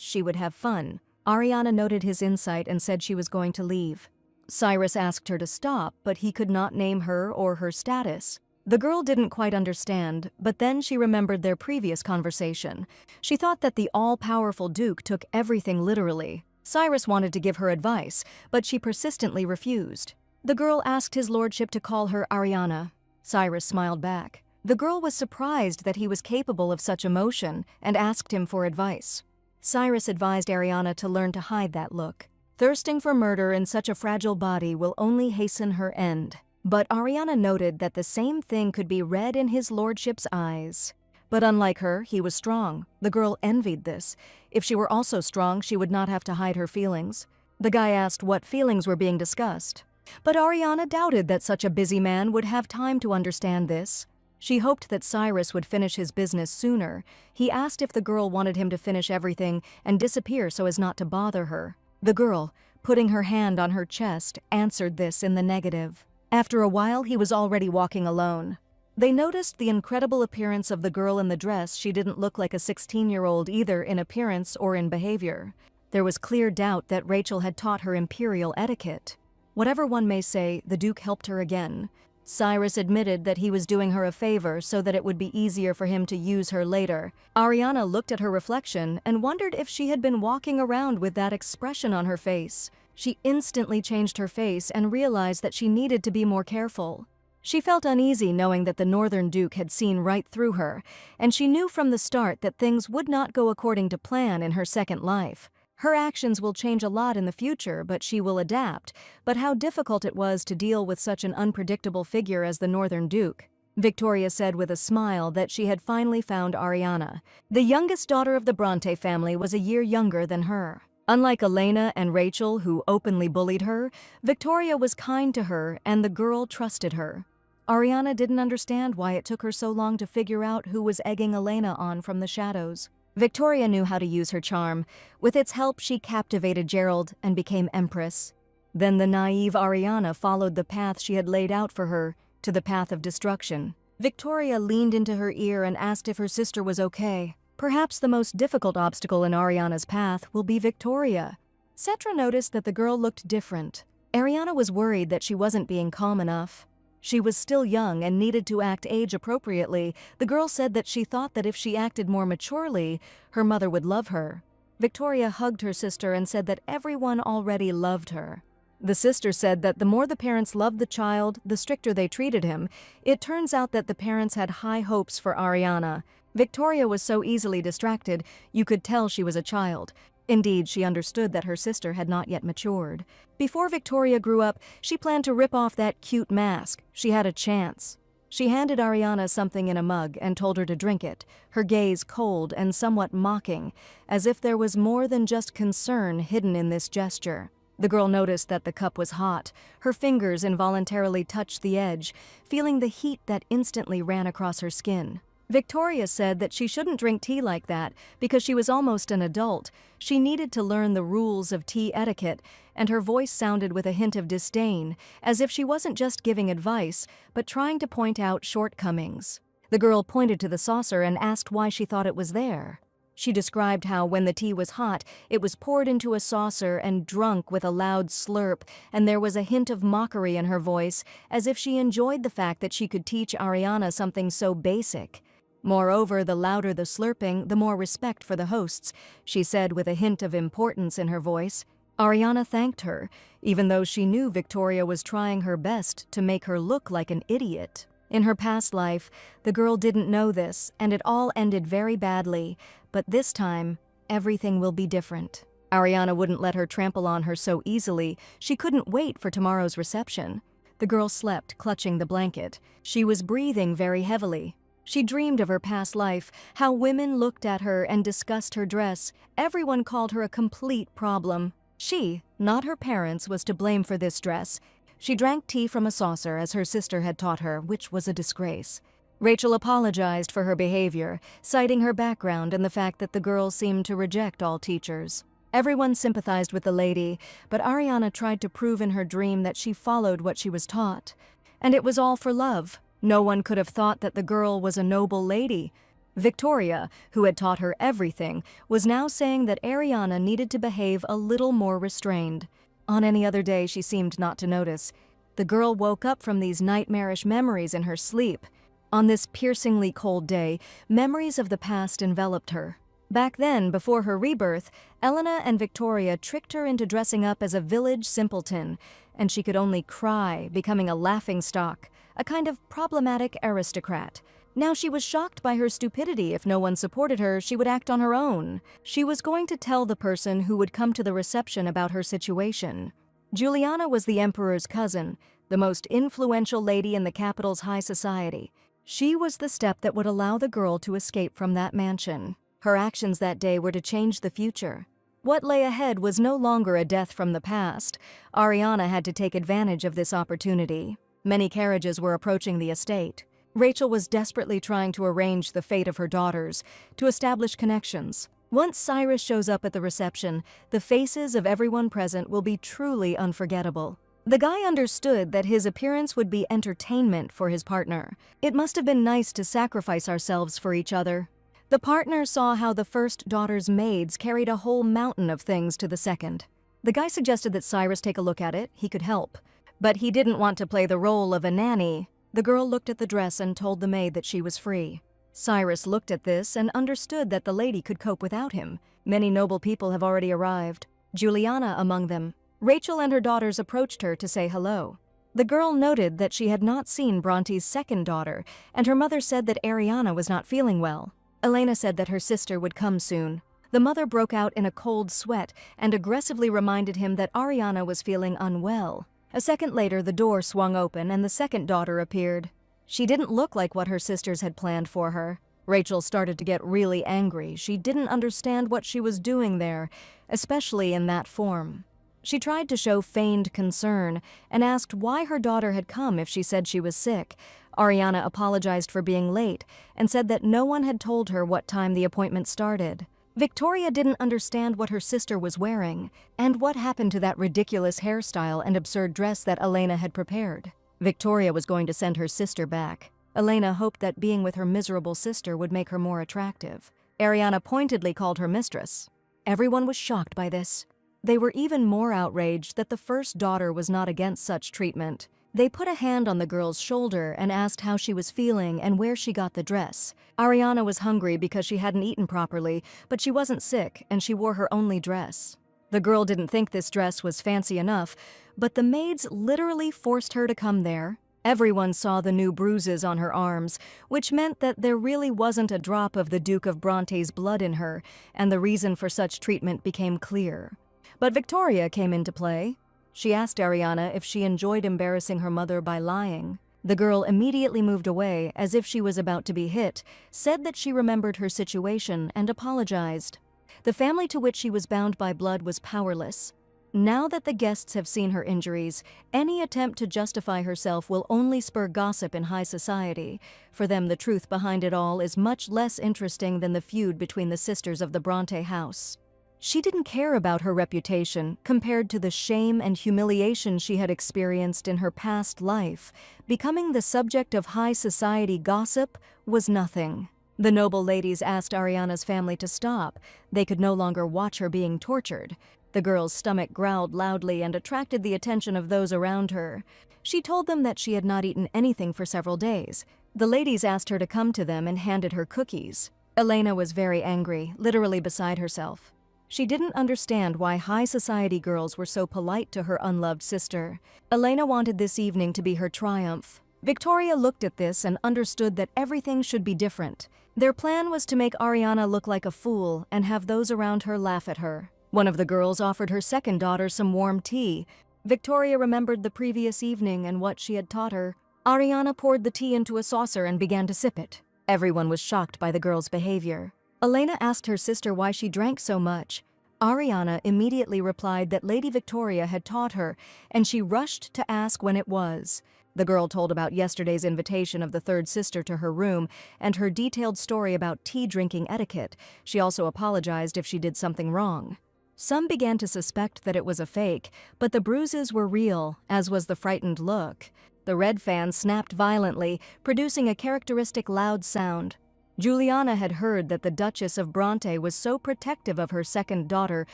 she would have fun. Ariana noted his insight and said she was going to leave. Cyrus asked her to stop, but he could not name her or her status. The girl didn't quite understand, but then she remembered their previous conversation. She thought that the all-powerful Duke took everything literally. Cyrus wanted to give her advice, but she persistently refused. The girl asked his lordship to call her Ariana. Cyrus smiled back. The girl was surprised that he was capable of such emotion and asked him for advice. Cyrus advised Ariana to learn to hide that look. Thirsting for murder in such a fragile body will only hasten her end. But Ariana noted that the same thing could be read in his lordship's eyes. But unlike her, he was strong. The girl envied this. If she were also strong, she would not have to hide her feelings. The guy asked what feelings were being discussed. But Ariana doubted that such a busy man would have time to understand this. She hoped that Cyrus would finish his business sooner. He asked if the girl wanted him to finish everything and disappear so as not to bother her. The girl, putting her hand on her chest, answered this in the negative. After a while, he was already walking alone. They noticed the incredible appearance of the girl in the dress. She didn't look like a 16-year-old either in appearance or in behavior. There was clear doubt that Rachel had taught her imperial etiquette. Whatever one may say, the Duke helped her again. Cyrus admitted that he was doing her a favor so that it would be easier for him to use her later. Ariana looked at her reflection and wondered if she had been walking around with that expression on her face. She instantly changed her face and realized that she needed to be more careful. She felt uneasy knowing that the Northern Duke had seen right through her, and she knew from the start that things would not go according to plan in her second life. Her actions will change a lot in the future, but she will adapt. But how difficult it was to deal with such an unpredictable figure as the Northern Duke. Victoria said with a smile that she had finally found Ariana. The youngest daughter of the Bronte family was a year younger than her. Unlike Elena and Rachel, who openly bullied her, Victoria was kind to her and the girl trusted her. Ariana didn't understand why it took her so long to figure out who was egging Elena on from the shadows. Victoria knew how to use her charm. With its help, she captivated Gerald and became Empress. Then the naive Ariana followed the path she had laid out for her, to the path of destruction. Victoria leaned into her ear and asked if her sister was okay. Perhaps the most difficult obstacle in Ariana's path will be Victoria. Cetra noticed that the girl looked different. Ariana was worried that she wasn't being calm enough. She was still young and needed to act age-appropriately. The girl said that she thought that if she acted more maturely, her mother would love her. Victoria hugged her sister and said that everyone already loved her. The sister said that the more the parents loved the child, the stricter they treated him. It turns out that the parents had high hopes for Ariana. Victoria was so easily distracted, you could tell she was a child. Indeed, she understood that her sister had not yet matured. Before Victoria grew up, she planned to rip off that cute mask. She had a chance. She handed Ariana something in a mug and told her to drink it, her gaze cold and somewhat mocking, as if there was more than just concern hidden in this gesture. The girl noticed that the cup was hot. Her fingers involuntarily touched the edge, feeling the heat that instantly ran across her skin. Victoria said that she shouldn't drink tea like that because she was almost an adult. She needed to learn the rules of tea etiquette, and her voice sounded with a hint of disdain, as if she wasn't just giving advice, but trying to point out shortcomings. The girl pointed to the saucer and asked why she thought it was there. She described how when the tea was hot, it was poured into a saucer and drunk with a loud slurp, and there was a hint of mockery in her voice, as if she enjoyed the fact that she could teach Ariana something so basic. Moreover, the louder the slurping, the more respect for the hosts, she said with a hint of importance in her voice. Ariana thanked her, even though she knew Victoria was trying her best to make her look like an idiot. In her past life, the girl didn't know this, and it all ended very badly, but this time, everything will be different. Ariana wouldn't let her trample on her so easily. She couldn't wait for tomorrow's reception. The girl slept, clutching the blanket. She was breathing very heavily. She dreamed of her past life, how women looked at her and discussed her dress. Everyone called her a complete problem. She, not her parents, was to blame for this dress. She drank tea from a saucer as her sister had taught her, which was a disgrace. Rachel apologized for her behavior, citing her background and the fact that the girl seemed to reject all teachers. Everyone sympathized with the lady, but Ariana tried to prove in her dream that she followed what she was taught. And it was all for love. No one could have thought that the girl was a noble lady. Victoria, who had taught her everything, was now saying that Ariana needed to behave a little more restrained. On any other day, she seemed not to notice. The girl woke up from these nightmarish memories in her sleep. On this piercingly cold day, memories of the past enveloped her. Back then, before her rebirth, Elena and Victoria tricked her into dressing up as a village simpleton, and she could only cry, becoming a laughingstock, a kind of problematic aristocrat. Now she was shocked by her stupidity. If no one supported her, she would act on her own. She was going to tell the person who would come to the reception about her situation. Juliana was the emperor's cousin, the most influential lady in the capital's high society. She was the step that would allow the girl to escape from that mansion. Her actions that day were to change the future. What lay ahead was no longer a death from the past. Ariana had to take advantage of this opportunity. Many carriages were approaching the estate. Rachel was desperately trying to arrange the fate of her daughters, to establish connections. Once Cyrus shows up at the reception, the faces of everyone present will be truly unforgettable. The guy understood that his appearance would be entertainment for his partner. It must have been nice to sacrifice ourselves for each other. The partner saw how the first daughter's maids carried a whole mountain of things to the second. The guy suggested that Cyrus take a look at it. He could help. But he didn't want to play the role of a nanny. The girl looked at the dress and told the maid that she was free. Cyrus looked at this and understood that the lady could cope without him. Many noble people have already arrived, Juliana among them. Rachel and her daughters approached her to say hello. The girl noted that she had not seen Bronte's second daughter, and her mother said that Ariana was not feeling well. Elena said that her sister would come soon. The mother broke out in a cold sweat and aggressively reminded him that Ariana was feeling unwell. A second later, the door swung open and the second daughter appeared. She didn't look like what her sisters had planned for her. Rachel started to get really angry. She didn't understand what she was doing there, especially in that form. She tried to show feigned concern and asked why her daughter had come if she said she was sick. Ariana apologized for being late and said that no one had told her what time the appointment started. Victoria didn't understand what her sister was wearing and what happened to that ridiculous hairstyle and absurd dress that Elena had prepared. Victoria was going to send her sister back. Elena hoped that being with her miserable sister would make her more attractive. Ariana pointedly called her mistress. Everyone was shocked by this. They were even more outraged that the first daughter was not against such treatment. They put a hand on the girl's shoulder and asked how she was feeling and where she got the dress. Ariana was hungry because she hadn't eaten properly, but she wasn't sick and she wore her only dress. The girl didn't think this dress was fancy enough, but the maids literally forced her to come there. Everyone saw the new bruises on her arms, which meant that there really wasn't a drop of the Duke of Bronte's blood in her, and the reason for such treatment became clear. But Victoria came into play. She asked Ariana if she enjoyed embarrassing her mother by lying. The girl immediately moved away as if she was about to be hit, said that she remembered her situation, and apologized. The family to which she was bound by blood was powerless. Now that the guests have seen her injuries, any attempt to justify herself will only spur gossip in high society. For them, the truth behind it all is much less interesting than the feud between the sisters of the Bronte house. She didn't care about her reputation compared to the shame and humiliation she had experienced in her past life. Becoming the subject of high society gossip was nothing. The noble ladies asked Ariana's family to stop. They could no longer watch her being tortured. The girl's stomach growled loudly and attracted the attention of those around her. She told them that she had not eaten anything for several days. The ladies asked her to come to them and handed her cookies. Elena was very angry, literally beside herself. She didn't understand why high society girls were so polite to her unloved sister. Elena wanted this evening to be her triumph. Victoria looked at this and understood that everything should be different. Their plan was to make Ariana look like a fool and have those around her laugh at her. One of the girls offered her second daughter some warm tea. Victoria remembered the previous evening and what she had taught her. Ariana poured the tea into a saucer and began to sip it. Everyone was shocked by the girl's behavior. Elena asked her sister why she drank so much. Ariana immediately replied that Lady Victoria had taught her, and she rushed to ask when it was. The girl told about yesterday's invitation of the third sister to her room and her detailed story about tea drinking etiquette. She also apologized if she did something wrong. Some began to suspect that it was a fake, but the bruises were real, as was the frightened look. The red fan snapped violently, producing a characteristic loud sound. Juliana had heard that the Duchess of Bronte was so protective of her second daughter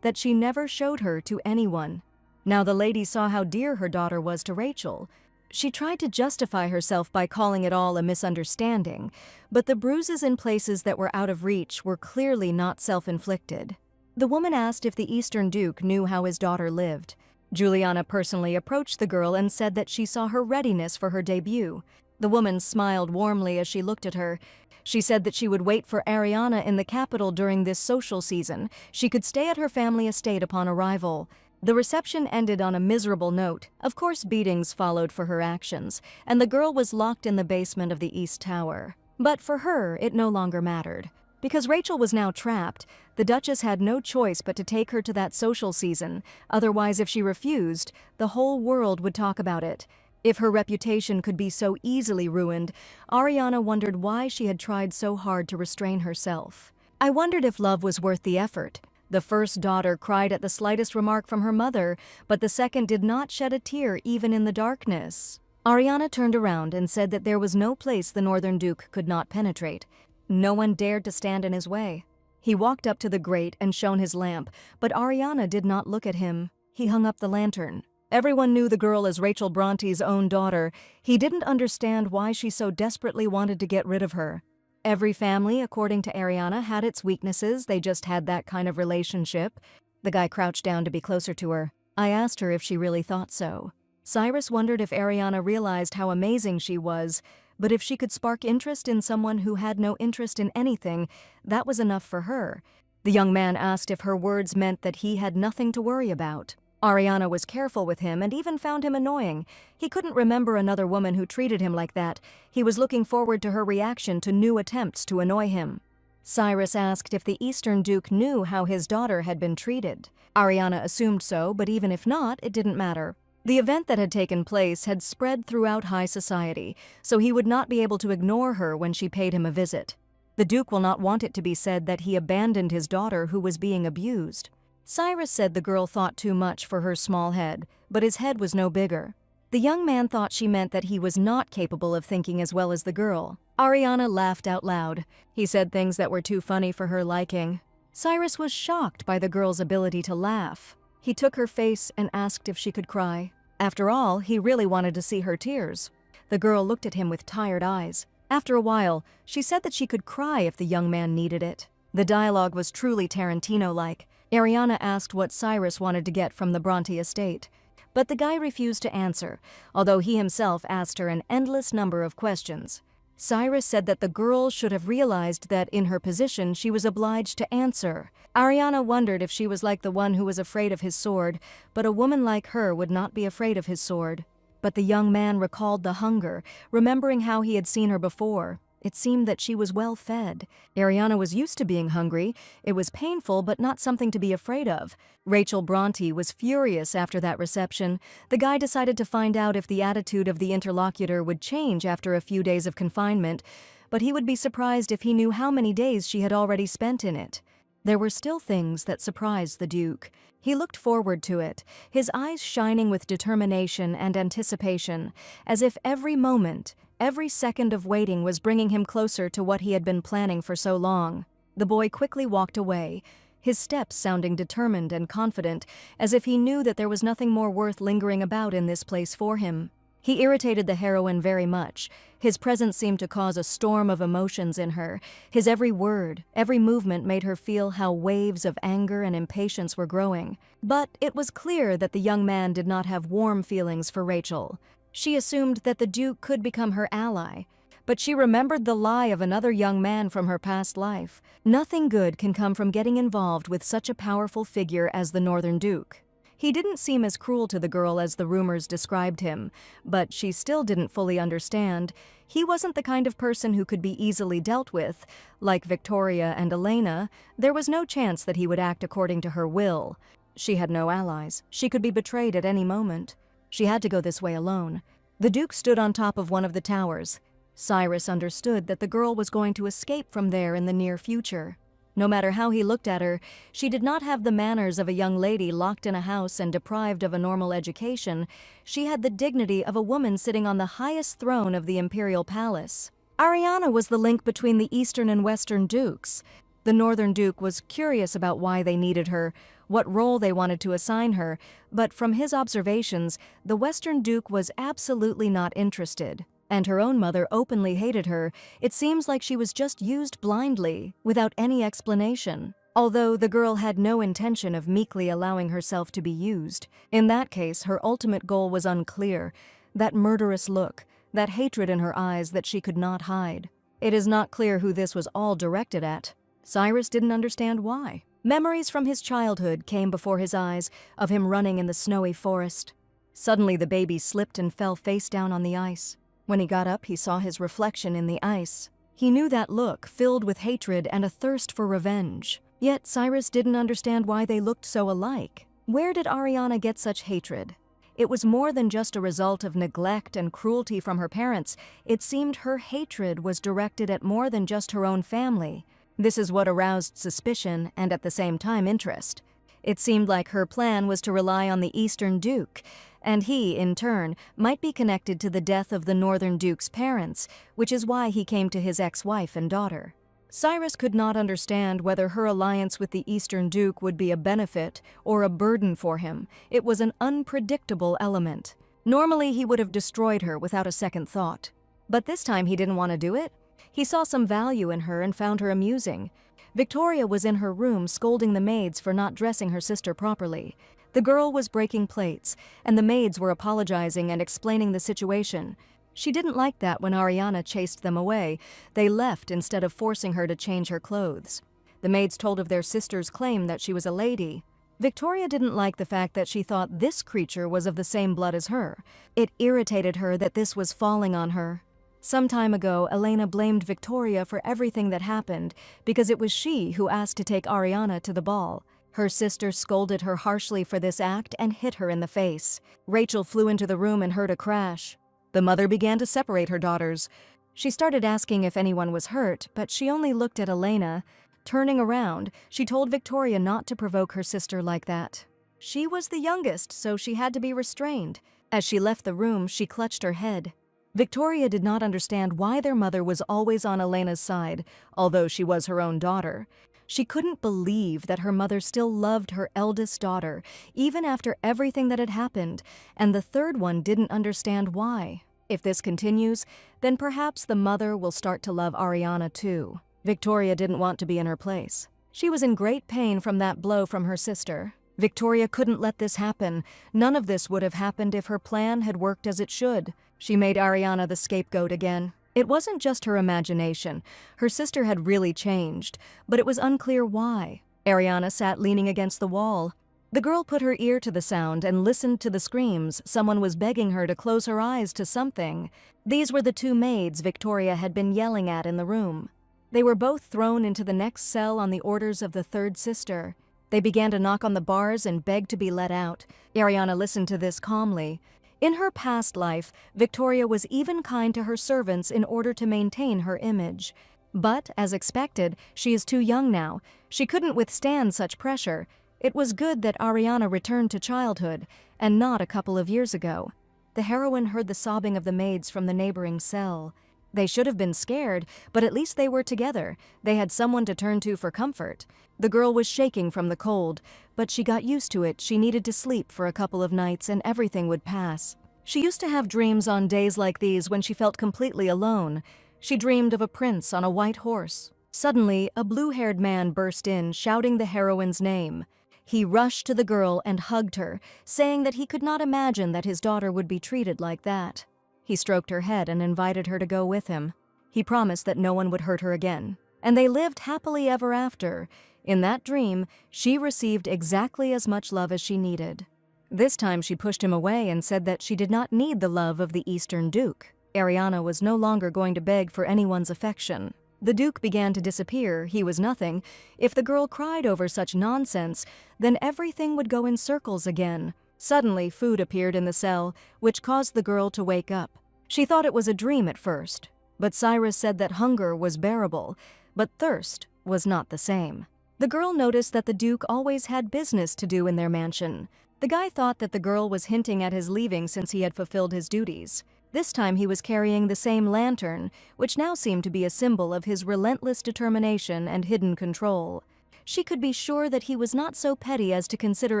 that she never showed her to anyone. Now the lady saw how dear her daughter was to Rachel. She tried to justify herself by calling it all a misunderstanding, but the bruises in places that were out of reach were clearly not self-inflicted. The woman asked if the Eastern Duke knew how his daughter lived. Juliana personally approached the girl and said that she saw her readiness for her debut. The woman smiled warmly as she looked at her. She said that she would wait for Ariana in the capital during this social season. She could stay at her family estate upon arrival. The reception ended on a miserable note. Of course, beatings followed for her actions, and the girl was locked in the basement of the East Tower. But for her, it no longer mattered. Because Rachel was now trapped, the Duchess had no choice but to take her to that social season. Otherwise, if she refused, the whole world would talk about it. If her reputation could be so easily ruined, Ariana wondered why she had tried so hard to restrain herself. I wondered if love was worth the effort. The first daughter cried at the slightest remark from her mother, but the second did not shed a tear even in the darkness. Ariana turned around and said that there was no place the Northern Duke could not penetrate. No one dared to stand in his way. He walked up to the grate and shone his lamp, but Ariana did not look at him. He hung up the lantern. Everyone knew the girl as Rachel Bronte's own daughter. He didn't understand why she so desperately wanted to get rid of her. Every family, according to Ariana, had its weaknesses. They just had that kind of relationship. The guy crouched down to be closer to her. I asked her if she really thought so. Cyrus wondered if Ariana realized how amazing she was, but if she could spark interest in someone who had no interest in anything, that was enough for her. The young man asked if her words meant that he had nothing to worry about. Ariana was careful with him and even found him annoying. He couldn't remember another woman who treated him like that. He was looking forward to her reaction to new attempts to annoy him. Cyrus asked if the Eastern Duke knew how his daughter had been treated. Ariana assumed so, but even if not, it didn't matter. The event that had taken place had spread throughout high society, so he would not be able to ignore her when she paid him a visit. The Duke will not want it to be said that he abandoned his daughter who was being abused. Cyrus said the girl thought too much for her small head, but his head was no bigger. The young man thought she meant that he was not capable of thinking as well as the girl. Ariana laughed out loud. He said things that were too funny for her liking. Cyrus was shocked by the girl's ability to laugh. He took her face and asked if she could cry. After all, he really wanted to see her tears. The girl looked at him with tired eyes. After a while, she said that she could cry if the young man needed it. The dialogue was truly Tarantino-like. Ariana asked what Cyrus wanted to get from the Bronte estate, but the guy refused to answer, although he himself asked her an endless number of questions. Cyrus said that the girl should have realized that in her position she was obliged to answer. Ariana wondered if she was like the one who was afraid of his sword, but a woman like her would not be afraid of his sword. But the young man recalled the hunger, remembering how he had seen her before. It seemed that she was well fed. Ariana was used to being hungry. It was painful, but not something to be afraid of. Rachel Bronte was furious after that reception. The guy decided to find out if the attitude of the interlocutor would change after a few days of confinement, but he would be surprised if he knew how many days she had already spent in it. There were still things that surprised the Duke. He looked forward to it, his eyes shining with determination and anticipation, as if every moment, every second of waiting was bringing him closer to what he had been planning for so long. The boy quickly walked away, his steps sounding determined and confident, as if he knew that there was nothing more worth lingering about in this place for him. He irritated the heroine very much. His presence seemed to cause a storm of emotions in her. His every word, every movement made her feel how waves of anger and impatience were growing. But it was clear that the young man did not have warm feelings for Rachel. She assumed that the Duke could become her ally, but she remembered the lie of another young man from her past life. Nothing good can come from getting involved with such a powerful figure as the Northern Duke. He didn't seem as cruel to the girl as the rumors described him, but she still didn't fully understand. He wasn't the kind of person who could be easily dealt with. Like Victoria and Elena, there was no chance that he would act according to her will. She had no allies. She could be betrayed at any moment. She had to go this way alone. The Duke stood on top of one of the towers. Cyrus understood that the girl was going to escape from there in the near future. No matter how he looked at her, she did not have the manners of a young lady locked in a house and deprived of a normal education. She had the dignity of a woman sitting on the highest throne of the imperial palace. Ariana was the link between the Eastern and Western Dukes. The Northern Duke was curious about why they needed her, what role they wanted to assign her, but from his observations, the Western Duke was absolutely not interested. And her own mother openly hated her. It seems like she was just used blindly, without any explanation. Although the girl had no intention of meekly allowing herself to be used. In that case, her ultimate goal was unclear. That murderous look, that hatred in her eyes that she could not hide. It is not clear who this was all directed at. Cyrus didn't understand why. Memories from his childhood came before his eyes, of him running in the snowy forest. Suddenly the baby slipped and fell face down on the ice. When he got up, he saw his reflection in the ice. He knew that look, filled with hatred and a thirst for revenge. Yet Cyrus didn't understand why they looked so alike. Where did Ariana get such hatred? It was more than just a result of neglect and cruelty from her parents. It seemed her hatred was directed at more than just her own family. This is what aroused suspicion and at the same time interest. It seemed like her plan was to rely on the Eastern Duke, and he, in turn, might be connected to the death of the Northern Duke's parents, which is why he came to his ex-wife and daughter. Cyrus could not understand whether her alliance with the Eastern Duke would be a benefit or a burden for him. It was an unpredictable element. Normally, he would have destroyed her without a second thought. But this time he didn't want to do it. He saw some value in her and found her amusing. Victoria was in her room scolding the maids for not dressing her sister properly. The girl was breaking plates, and the maids were apologizing and explaining the situation. She didn't like that when Ariana chased them away. They left instead of forcing her to change her clothes. The maids told of their sister's claim that she was a lady. Victoria didn't like the fact that she thought this creature was of the same blood as her. It irritated her that this was falling on her. Some time ago, Elena blamed Victoria for everything that happened because it was she who asked to take Ariana to the ball. Her sister scolded her harshly for this act and hit her in the face. Rachel flew into the room and heard a crash. The mother began to separate her daughters. She started asking if anyone was hurt, but she only looked at Elena. Turning around, she told Victoria not to provoke her sister like that. She was the youngest, so she had to be restrained. As she left the room, she clutched her head. Victoria did not understand why their mother was always on Elena's side, although she was her own daughter. She couldn't believe that her mother still loved her eldest daughter, even after everything that had happened, and the third one didn't understand why. If this continues, then perhaps the mother will start to love Ariana too. Victoria didn't want to be in her place. She was in great pain from that blow from her sister. Victoria couldn't let this happen. None of this would have happened if her plan had worked as it should. She made Ariana the scapegoat again. It wasn't just her imagination. Her sister had really changed, but it was unclear why. Ariana sat leaning against the wall. The girl put her ear to the sound and listened to the screams. Someone was begging her to close her eyes to something. These were the two maids Victoria had been yelling at in the room. They were both thrown into the next cell on the orders of the third sister. They began to knock on the bars and beg to be let out. Ariana listened to this calmly. In her past life, Victoria was even kind to her servants in order to maintain her image. But, as expected, she is too young now. She couldn't withstand such pressure. It was good that Ariana returned to childhood, and not a couple of years ago. The heroine heard the sobbing of the maids from the neighboring cell. They should have been scared, but at least they were together. They had someone to turn to for comfort. The girl was shaking from the cold, but she got used to it. She needed to sleep for a couple of nights and everything would pass. She used to have dreams on days like these when she felt completely alone. She dreamed of a prince on a white horse. Suddenly, a blue-haired man burst in, shouting the heroine's name. He rushed to the girl and hugged her, saying that he could not imagine that his daughter would be treated like that. He stroked her head and invited her to go with him. He promised that no one would hurt her again. And they lived happily ever after. In that dream, she received exactly as much love as she needed. This time she pushed him away and said that she did not need the love of the Eastern Duke. Ariana was no longer going to beg for anyone's affection. The Duke began to disappear. He was nothing. If the girl cried over such nonsense, then everything would go in circles again. Suddenly, food appeared in the cell, which caused the girl to wake up. She thought it was a dream at first, but Cyrus said that hunger was bearable, but thirst was not the same. The girl noticed that the Duke always had business to do in their mansion. The guy thought that the girl was hinting at his leaving since he had fulfilled his duties. This time he was carrying the same lantern, which now seemed to be a symbol of his relentless determination and hidden control. She could be sure that he was not so petty as to consider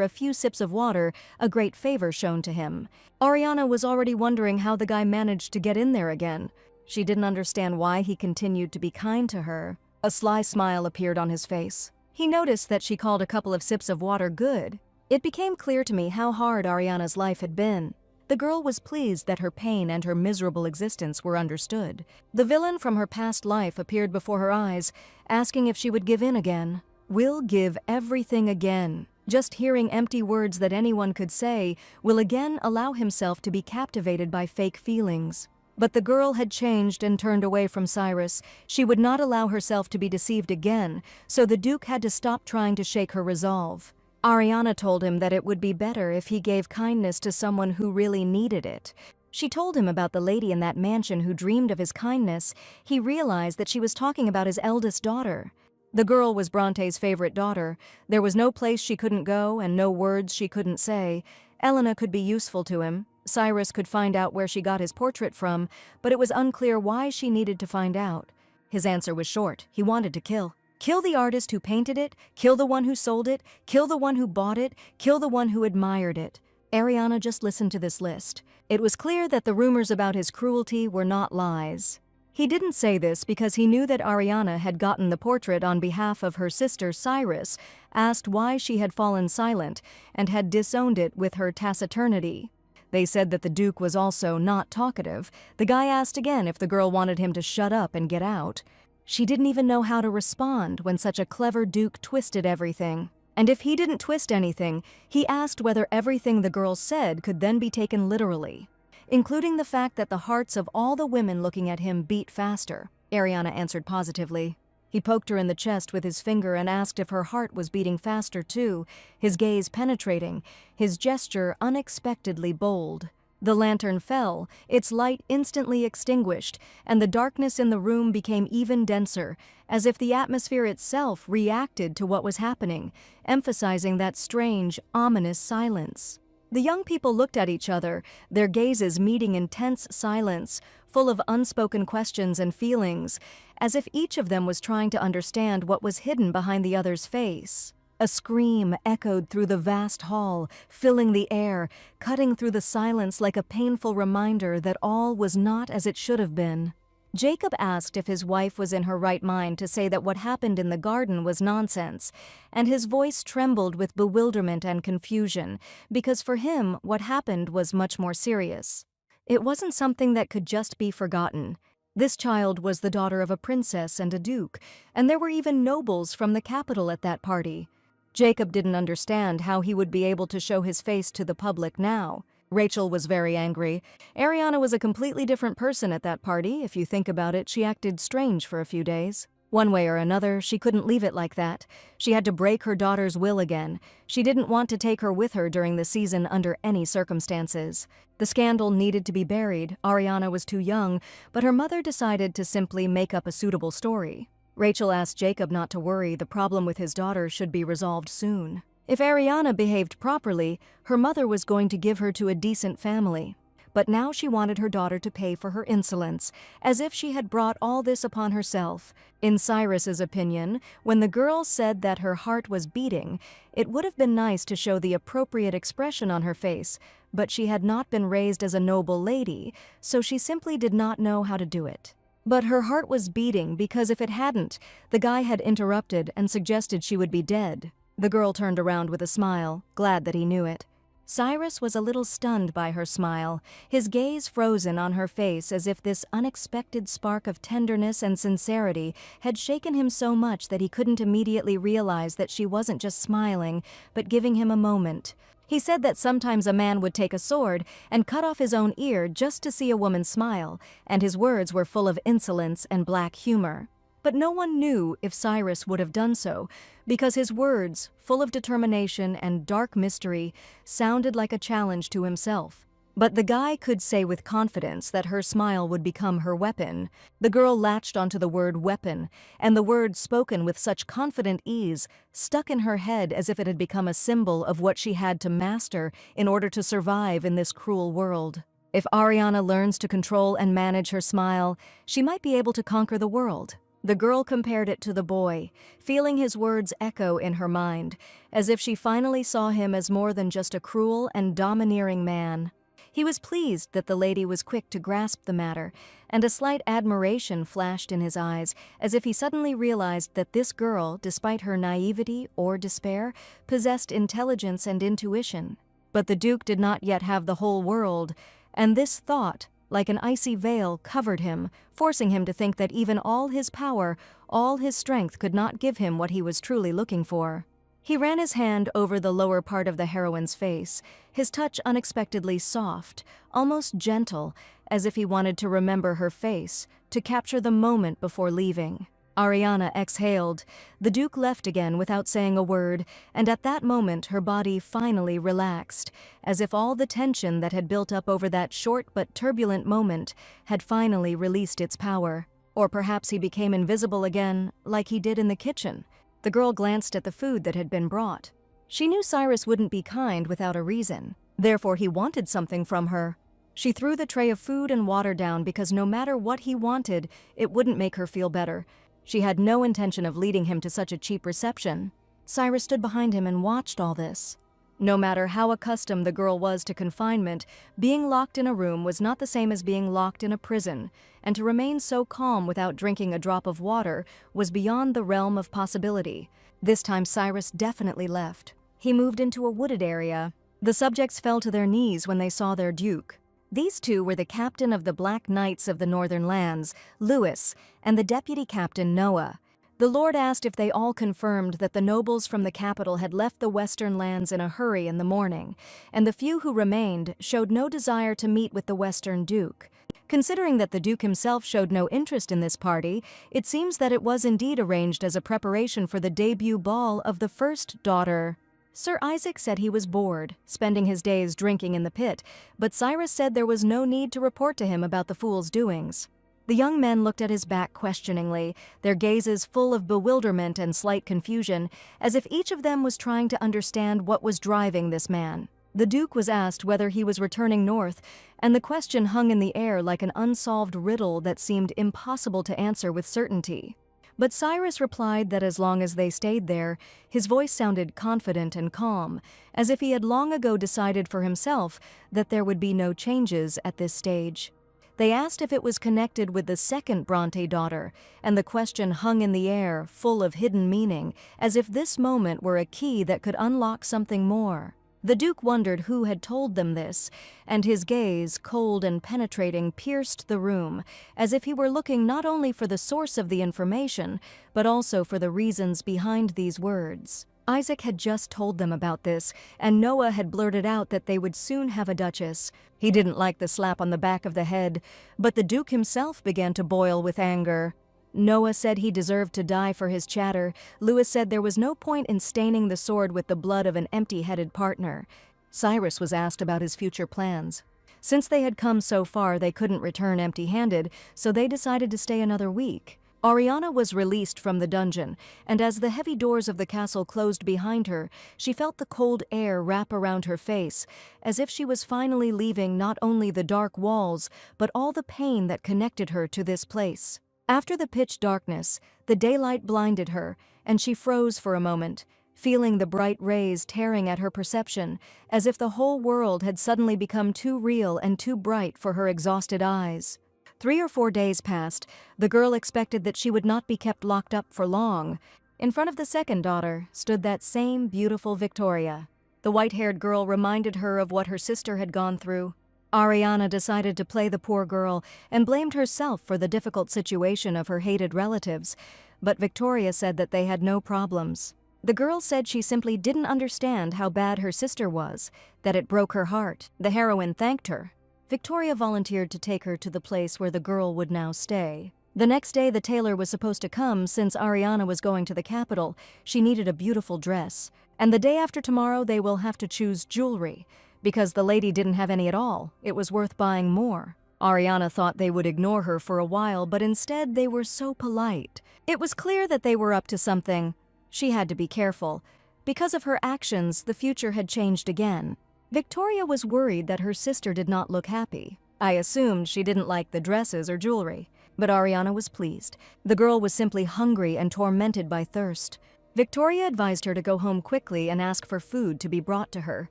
a few sips of water a great favor shown to him. Ariana was already wondering how the guy managed to get in there again. She didn't understand why he continued to be kind to her. A sly smile appeared on his face. He noticed that she called a couple of sips of water good. It became clear to me how hard Ariana's life had been. The girl was pleased that her pain and her miserable existence were understood. The villain from her past life appeared before her eyes, asking if she would give in again. Will give everything again. Just hearing empty words that anyone could say will again allow himself to be captivated by fake feelings. But the girl had changed and turned away from Cyrus. She would not allow herself to be deceived again, so the Duke had to stop trying to shake her resolve. Ariana told him that it would be better if he gave kindness to someone who really needed it. She told him about the lady in that mansion who dreamed of his kindness. He realized that she was talking about his eldest daughter. The girl was Bronte's favorite daughter. There was no place she couldn't go and no words she couldn't say. Elena could be useful to him. Cyrus could find out where she got his portrait from, but it was unclear why she needed to find out. His answer was short. He wanted to kill. Kill the artist who painted it, kill the one who sold it, kill the one who bought it, kill the one who admired it. Ariana just listened to this list. It was clear that the rumors about his cruelty were not lies. He didn't say this because he knew that Ariana had gotten the portrait on behalf of her sister Cyrus, asked why she had fallen silent, and had disowned it with her taciturnity. They said that the Duke was also not talkative. The guy asked again if the girl wanted him to shut up and get out. She didn't even know how to respond when such a clever Duke twisted everything. And if he didn't twist anything, he asked whether everything the girl said could then be taken literally, including the fact that the hearts of all the women looking at him beat faster. Ariana answered positively. He poked her in the chest with his finger and asked if her heart was beating faster too, his gaze penetrating, his gesture unexpectedly bold. The lantern fell, its light instantly extinguished, and the darkness in the room became even denser, as if the atmosphere itself reacted to what was happening, emphasizing that strange, ominous silence. The young people looked at each other, their gazes meeting in tense silence, full of unspoken questions and feelings, as if each of them was trying to understand what was hidden behind the other's face. A scream echoed through the vast hall, filling the air, cutting through the silence like a painful reminder that all was not as it should have been. Jacob asked if his wife was in her right mind to say that what happened in the garden was nonsense, and his voice trembled with bewilderment and confusion, because for him what happened was much more serious. It wasn't something that could just be forgotten. This child was the daughter of a princess and a duke, and there were even nobles from the capital at that party. Jacob didn't understand how he would be able to show his face to the public now. Rachel was very angry. Ariana was a completely different person at that party. If you think about it, she acted strange for a few days. One way or another, she couldn't leave it like that. She had to break her daughter's will again. She didn't want to take her with her during the season under any circumstances. The scandal needed to be buried. Ariana was too young, but her mother decided to simply make up a suitable story. Rachel asked Jacob not to worry, the problem with his daughter should be resolved soon. If Ariana behaved properly, her mother was going to give her to a decent family. But now she wanted her daughter to pay for her insolence, as if she had brought all this upon herself. In Cyrus's opinion, when the girl said that her heart was beating, it would have been nice to show the appropriate expression on her face, but she had not been raised as a noble lady, so she simply did not know how to do it. But her heart was beating because if it hadn't, the guy had interrupted and suggested she would be dead. The girl turned around with a smile, glad that he knew it. Cyrus was a little stunned by her smile, his gaze frozen on her face as if this unexpected spark of tenderness and sincerity had shaken him so much that he couldn't immediately realize that she wasn't just smiling, but giving him a moment. He said that sometimes a man would take a sword and cut off his own ear just to see a woman smile, and his words were full of insolence and black humor. But no one knew if Cyrus would have done so, because his words, full of determination and dark mystery, sounded like a challenge to himself. But the guy could say with confidence that her smile would become her weapon. The girl latched onto the word weapon, and the word spoken with such confident ease stuck in her head as if it had become a symbol of what she had to master in order to survive in this cruel world. If Ariana learns to control and manage her smile, she might be able to conquer the world. The girl compared it to the boy, feeling his words echo in her mind, as if she finally saw him as more than just a cruel and domineering man. He was pleased that the lady was quick to grasp the matter, and a slight admiration flashed in his eyes, as if he suddenly realized that this girl, despite her naivety or despair, possessed intelligence and intuition. But the Duke did not yet have the whole world, and this thought, like an icy veil, covered him, forcing him to think that even all his power, all his strength could not give him what he was truly looking for. He ran his hand over the lower part of the heroine's face, his touch unexpectedly soft, almost gentle, as if he wanted to remember her face, to capture the moment before leaving. Ariana exhaled. The Duke left again without saying a word, and at that moment her body finally relaxed, as if all the tension that had built up over that short but turbulent moment had finally released its power. Or perhaps he became invisible again, like he did in the kitchen. The girl glanced at the food that had been brought. She knew Cyrus wouldn't be kind without a reason. Therefore he wanted something from her. She threw the tray of food and water down because no matter what he wanted, it wouldn't make her feel better. She had no intention of leading him to such a cheap reception. Cyrus stood behind him and watched all this. No matter how accustomed the girl was to confinement, being locked in a room was not the same as being locked in a prison, and to remain so calm without drinking a drop of water was beyond the realm of possibility. This time Cyrus definitely left. He moved into a wooded area. The subjects fell to their knees when they saw their duke. These two were the captain of the Black Knights of the Northern Lands, Lewis, and the deputy captain, Noah. The Lord asked if they all confirmed that the nobles from the capital had left the western lands in a hurry in the morning, and the few who remained showed no desire to meet with the western duke. Considering that the duke himself showed no interest in this party, it seems that it was indeed arranged as a preparation for the debut ball of the first daughter. Sir Isaac said he was bored, spending his days drinking in the pit, but Cyrus said there was no need to report to him about the fool's doings. The young men looked at his back questioningly, their gazes full of bewilderment and slight confusion, as if each of them was trying to understand what was driving this man. The Duke was asked whether he was returning north, and the question hung in the air like an unsolved riddle that seemed impossible to answer with certainty. But Cyrus replied that as long as they stayed there, his voice sounded confident and calm, as if he had long ago decided for himself that there would be no changes at this stage. They asked if it was connected with the second Bronte daughter, and the question hung in the air, full of hidden meaning, as if this moment were a key that could unlock something more. The Duke wondered who had told them this, and his gaze, cold and penetrating, pierced the room, as if he were looking not only for the source of the information, but also for the reasons behind these words. Isaac had just told them about this, and Noah had blurted out that they would soon have a duchess. He didn't like the slap on the back of the head, but the Duke himself began to boil with anger. Noah said he deserved to die for his chatter. Lewis said there was no point in staining the sword with the blood of an empty-headed partner. Cyrus was asked about his future plans. Since they had come so far, they couldn't return empty-handed, so they decided to stay another week. Ariana was released from the dungeon, and as the heavy doors of the castle closed behind her, she felt the cold air wrap around her face, as if she was finally leaving not only the dark walls, but all the pain that connected her to this place. After the pitch darkness, the daylight blinded her, and she froze for a moment, feeling the bright rays tearing at her perception, as if the whole world had suddenly become too real and too bright for her exhausted eyes. 3 or 4 days passed. The girl expected that she would not be kept locked up for long. In front of the second daughter stood that same beautiful Victoria. The white-haired girl reminded her of what her sister had gone through. Ariana decided to play the poor girl and blamed herself for the difficult situation of her hated relatives, but Victoria said that they had no problems. The girl said she simply didn't understand how bad her sister was, that it broke her heart. The heroine thanked her. Victoria volunteered to take her to the place where the girl would now stay. The next day the tailor was supposed to come since Ariana was going to the capital. She needed a beautiful dress. And the day after tomorrow they will have to choose jewelry. Because the lady didn't have any at all, it was worth buying more. Ariana thought they would ignore her for a while, but instead they were so polite. It was clear that they were up to something. She had to be careful. Because of her actions, the future had changed again. Victoria was worried that her sister did not look happy. I assumed she didn't like the dresses or jewelry, but Ariana was pleased. The girl was simply hungry and tormented by thirst. Victoria advised her to go home quickly and ask for food to be brought to her.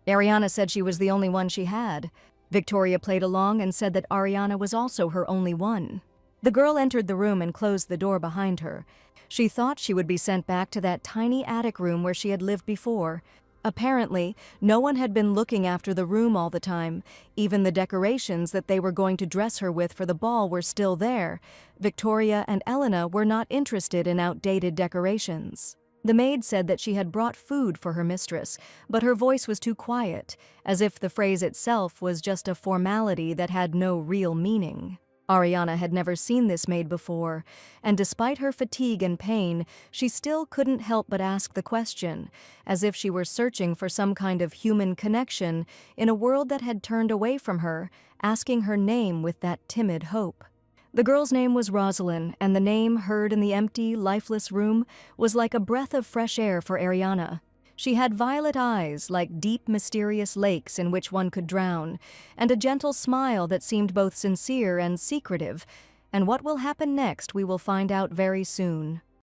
Ariana said she was the only one she had. Victoria played along and said that Ariana was also her only one. The girl entered the room and closed the door behind her. She thought she would be sent back to that tiny attic room where she had lived before. Apparently, no one had been looking after the room all the time. Even the decorations that they were going to dress her with for the ball were still there. Victoria and Elena were not interested in outdated decorations. The maid said that she had brought food for her mistress, but her voice was too quiet, as if the phrase itself was just a formality that had no real meaning. Ariana had never seen this maid before, and despite her fatigue and pain, she still couldn't help but ask the question, as if she were searching for some kind of human connection in a world that had turned away from her, asking her name with that timid hope. The girl's name was Rosalind, and the name heard in the empty, lifeless room was like a breath of fresh air for Ariana. She had violet eyes like deep, mysterious lakes in which one could drown, and a gentle smile that seemed both sincere and secretive. And what will happen next we will find out very soon.